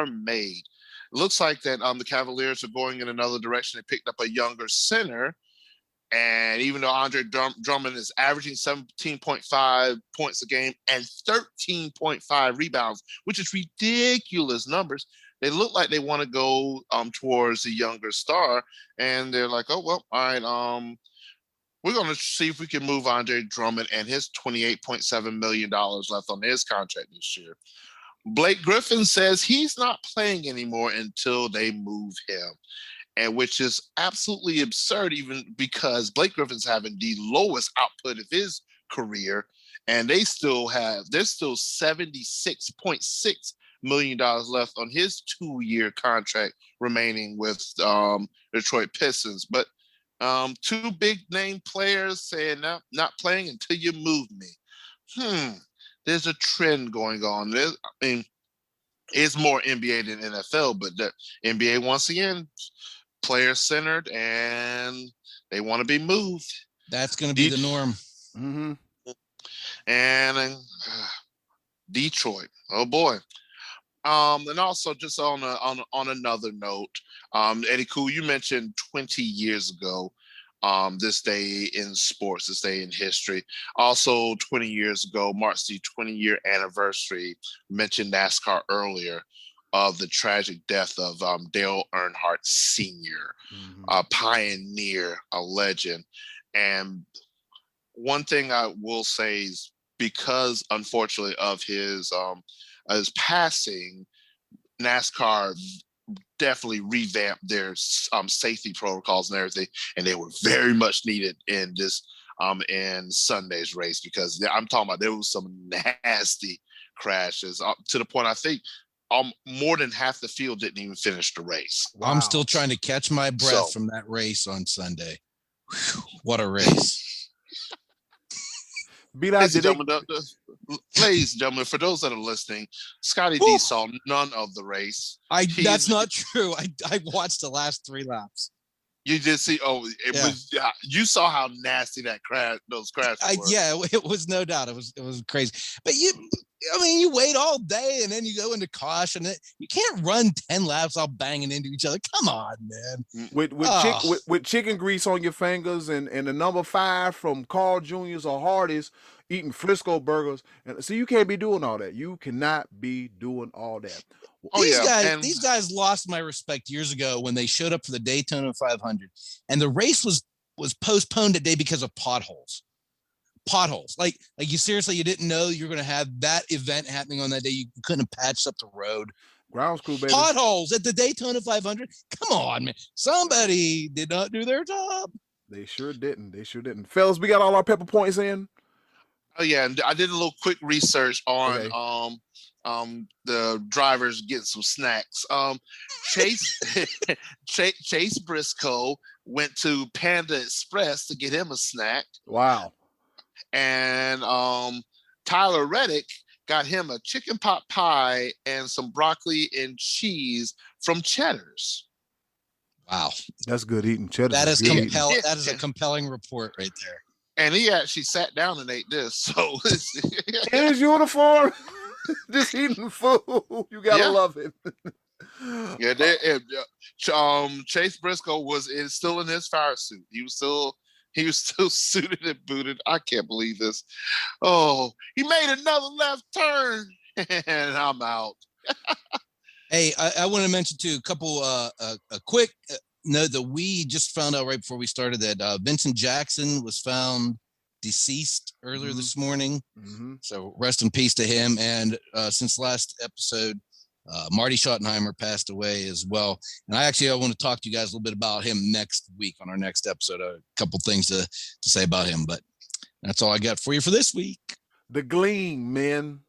made. It looks like that the Cavaliers are going in another direction. They picked up a younger center, and even though Andre Drummond is averaging 17.5 points a game and 13.5 rebounds, which is ridiculous numbers, they look like they want to go towards the younger star, and they're like, oh, well, all right, we're going to see if we can move Andre Drummond and his $28.7 million left on his contract this year. Blake Griffin says he's not playing anymore until they move him, and which is absolutely absurd, even because Blake Griffin's having the lowest output of his career, and there's still $76.6 million left on his 2-year contract remaining with Detroit Pistons. But two big name players saying not playing until you move me. There's a trend going on. It's more NBA than NFL, but the NBA, once again, player centered, and they want to be moved. That's going to be the norm. Mm-hmm. And Detroit, oh boy. And also, just on another note, Eddie Cool, you mentioned 20 years ago, this day in sports, this day in history. Also, 20 years ago marks the 20-year anniversary. Mentioned NASCAR earlier, of the tragic death of Dale Earnhardt Sr., a pioneer, a legend. And one thing I will say is, because, unfortunately, of his passing, NASCAR definitely revamped their safety protocols and everything, and they were very much needed in this in Sunday's race, because I'm talking about, there was some nasty crashes to the point I think more than half the field didn't even finish the race. Wow. I'm still trying to catch my breath from that race on Sunday. Whew, what a race. Ladies and gentlemen, for those that are listening, Scottie D saw none of the race. That's not true. I watched the last 3 laps. You did see? Was. You saw how nasty those crashes were. Yeah, it was, no doubt. It was crazy. But you wait all day, and then you go into caution. You can't run 10 laps all banging into each other. Come on, man. With chicken grease on your fingers, and the number 5 from Carl Jr.'s or Hardee's eating Frisco burgers, and so you can't be doing all that. You cannot be doing all that. These guys lost my respect years ago when they showed up for the Daytona 500, and the race was postponed today because of potholes. Like you seriously, you didn't know you were going to have that event happening on that day. You couldn't have patched up the road. Ground crew, baby. Potholes at the Daytona 500. Come on, man. Somebody did not do their job. They sure didn't. Fellas, we got all our pepper points in. Oh yeah, and I did a little quick research on the drivers getting some snacks. Chase Briscoe went to Panda Express to get him a snack. Wow. And Tyler Reddick got him a chicken pot pie and some broccoli and cheese from Cheddar's. Wow. That's good eating. Cheddar. That is good eating. compelling. That is a compelling report right there. And he actually sat down and ate this. So In his uniform, just eating food. You gotta love it. Chase Briscoe is still in his fire suit. He was still suited and booted. I can't believe this. Oh, he made another left turn, and I'm out. Hey, I want to mention too a couple a quick note that we just found out right before we started that Vincent Jackson was found deceased earlier this morning. So rest in peace to him. And since last episode, Marty Schottenheimer passed away as well. And I want to talk to you guys a little bit about him next week on our next episode. A couple things to say about him, but that's all I got for you for this week. The gleam, man.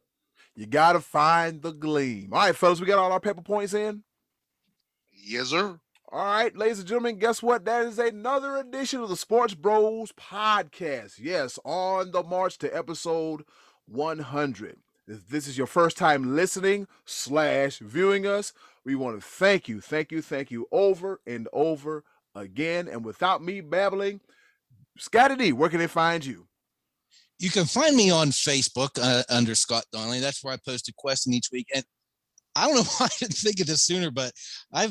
You got to find the gleam. All right, fellas, we got all our pepper points in? Yes, sir. All right, ladies and gentlemen, guess what? That is another edition of the Sports Bros podcast. Yes, on the march to episode 100. If this is your first time listening / viewing us, we want to thank you over and over again. And without me babbling, Scottie D, where can they find you? You can find me on Facebook under Scott Donnelly. That's where I post a question each week. And I don't know why I didn't think of this sooner, but I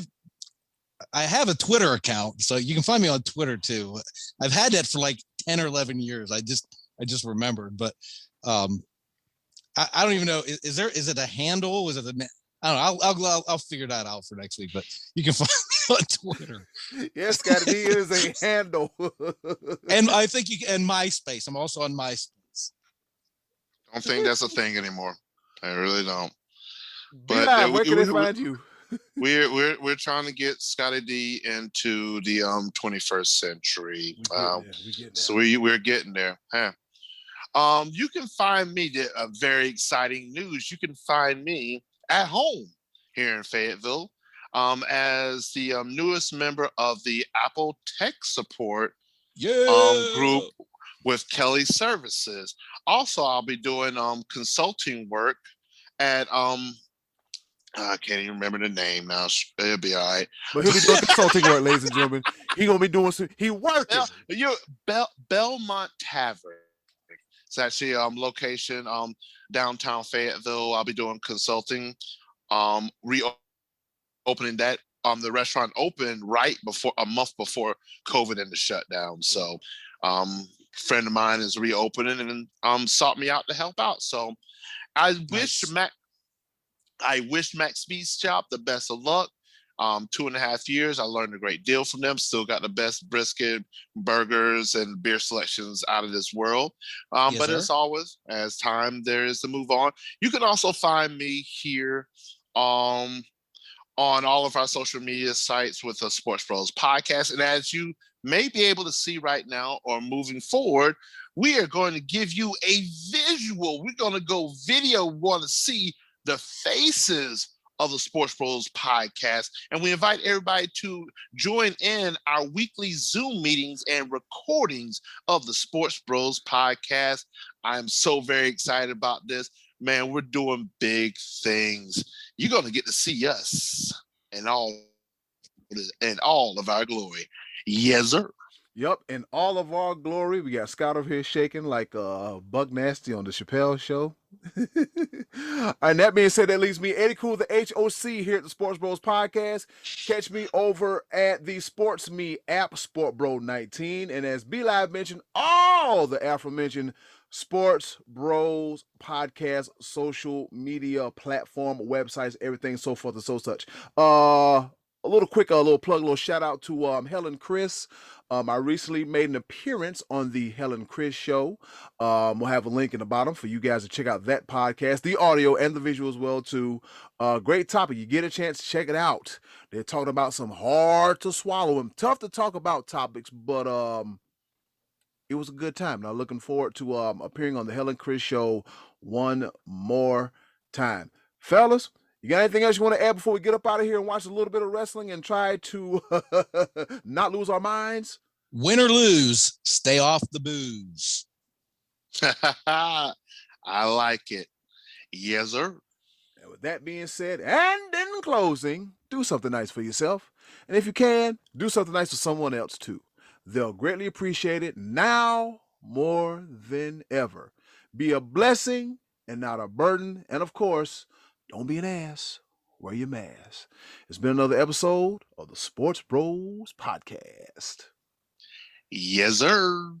have a Twitter account, so you can find me on Twitter too. I've had that for like 10 or 11 years. I just remembered, but I don't even know. Is it a handle? Is it I don't know. I'll figure that out for next week, but you can find me on Twitter. Yes, Scottie D is a handle. And I think and MySpace. I'm also on MySpace. I don't think that's a thing anymore. I really don't. But where can they find you? We're trying to get Scottie D into the 21st century. So we're getting there. Huh? You can find me very exciting news. You can find me at home here in Fayetteville as the newest member of the Apple Tech Support group with Kelly Services. Also, I'll be doing consulting work at I can't even remember the name now. It'll be all right. But he'll be doing consulting work, ladies and gentlemen. He gonna be doing he working. Belmont Tavern. It's actually location downtown Fayetteville. I'll be doing consulting. Reopening that. The restaurant opened a month before COVID and the shutdown. So friend of mine is reopening and sought me out to help out. So I wish Max Speed's shop the best of luck. 2.5 years. I learned a great deal from them. Still got the best brisket, burgers, and beer selections out of this world. But as always, as time there is to move on, you can also find me here on all of our social media sites with the Sports Bros podcast. And as you may be able to see right now or moving forward, we are going to give you a visual. We're going to go video. We want to see the faces of the Sports Bros podcast. And we invite everybody to join in our weekly Zoom meetings and recordings of the Sports Bros podcast. I'm so very excited about this. Man, we're doing big things. You're going to get to see us in all of our glory. Yes, sir. Yep, in all of our glory. We got Scott over here shaking like Bug Nasty on the Chappelle Show. And that being said, that leaves me, Eddie Cool, the HOC here at the Sports Bros podcast. Catch me over at the SportsMe App, Sport Bro 19. And as B-Live mentioned, all the aforementioned Sports Bros podcast, social media platform, websites, everything, so forth and so such. A little quick, little plug, a little shout out to Helen Chris. I recently made an appearance on the Helen Chris show. We'll have a link in the bottom for you guys to check out that podcast, the audio and the visual as well too. Great topic. You get a chance, check it out. They're talking about some hard to swallow and tough to talk about topics, but it was a good time. Now looking forward to appearing on the Helen Chris show one more time. Fellas, you got anything else you want to add before we get up out of here and watch a little bit of wrestling and try to not lose our minds? Win or lose, stay off the booze. I like it. Yes, sir. And with that being said, and in closing, do something nice for yourself. And if you can, do something nice for someone else too. They'll greatly appreciate it now more than ever. Be a blessing and not a burden. And of course, don't be an ass. Wear your mask. It's been another episode of the Sports Bros Podcast. Yes, sir.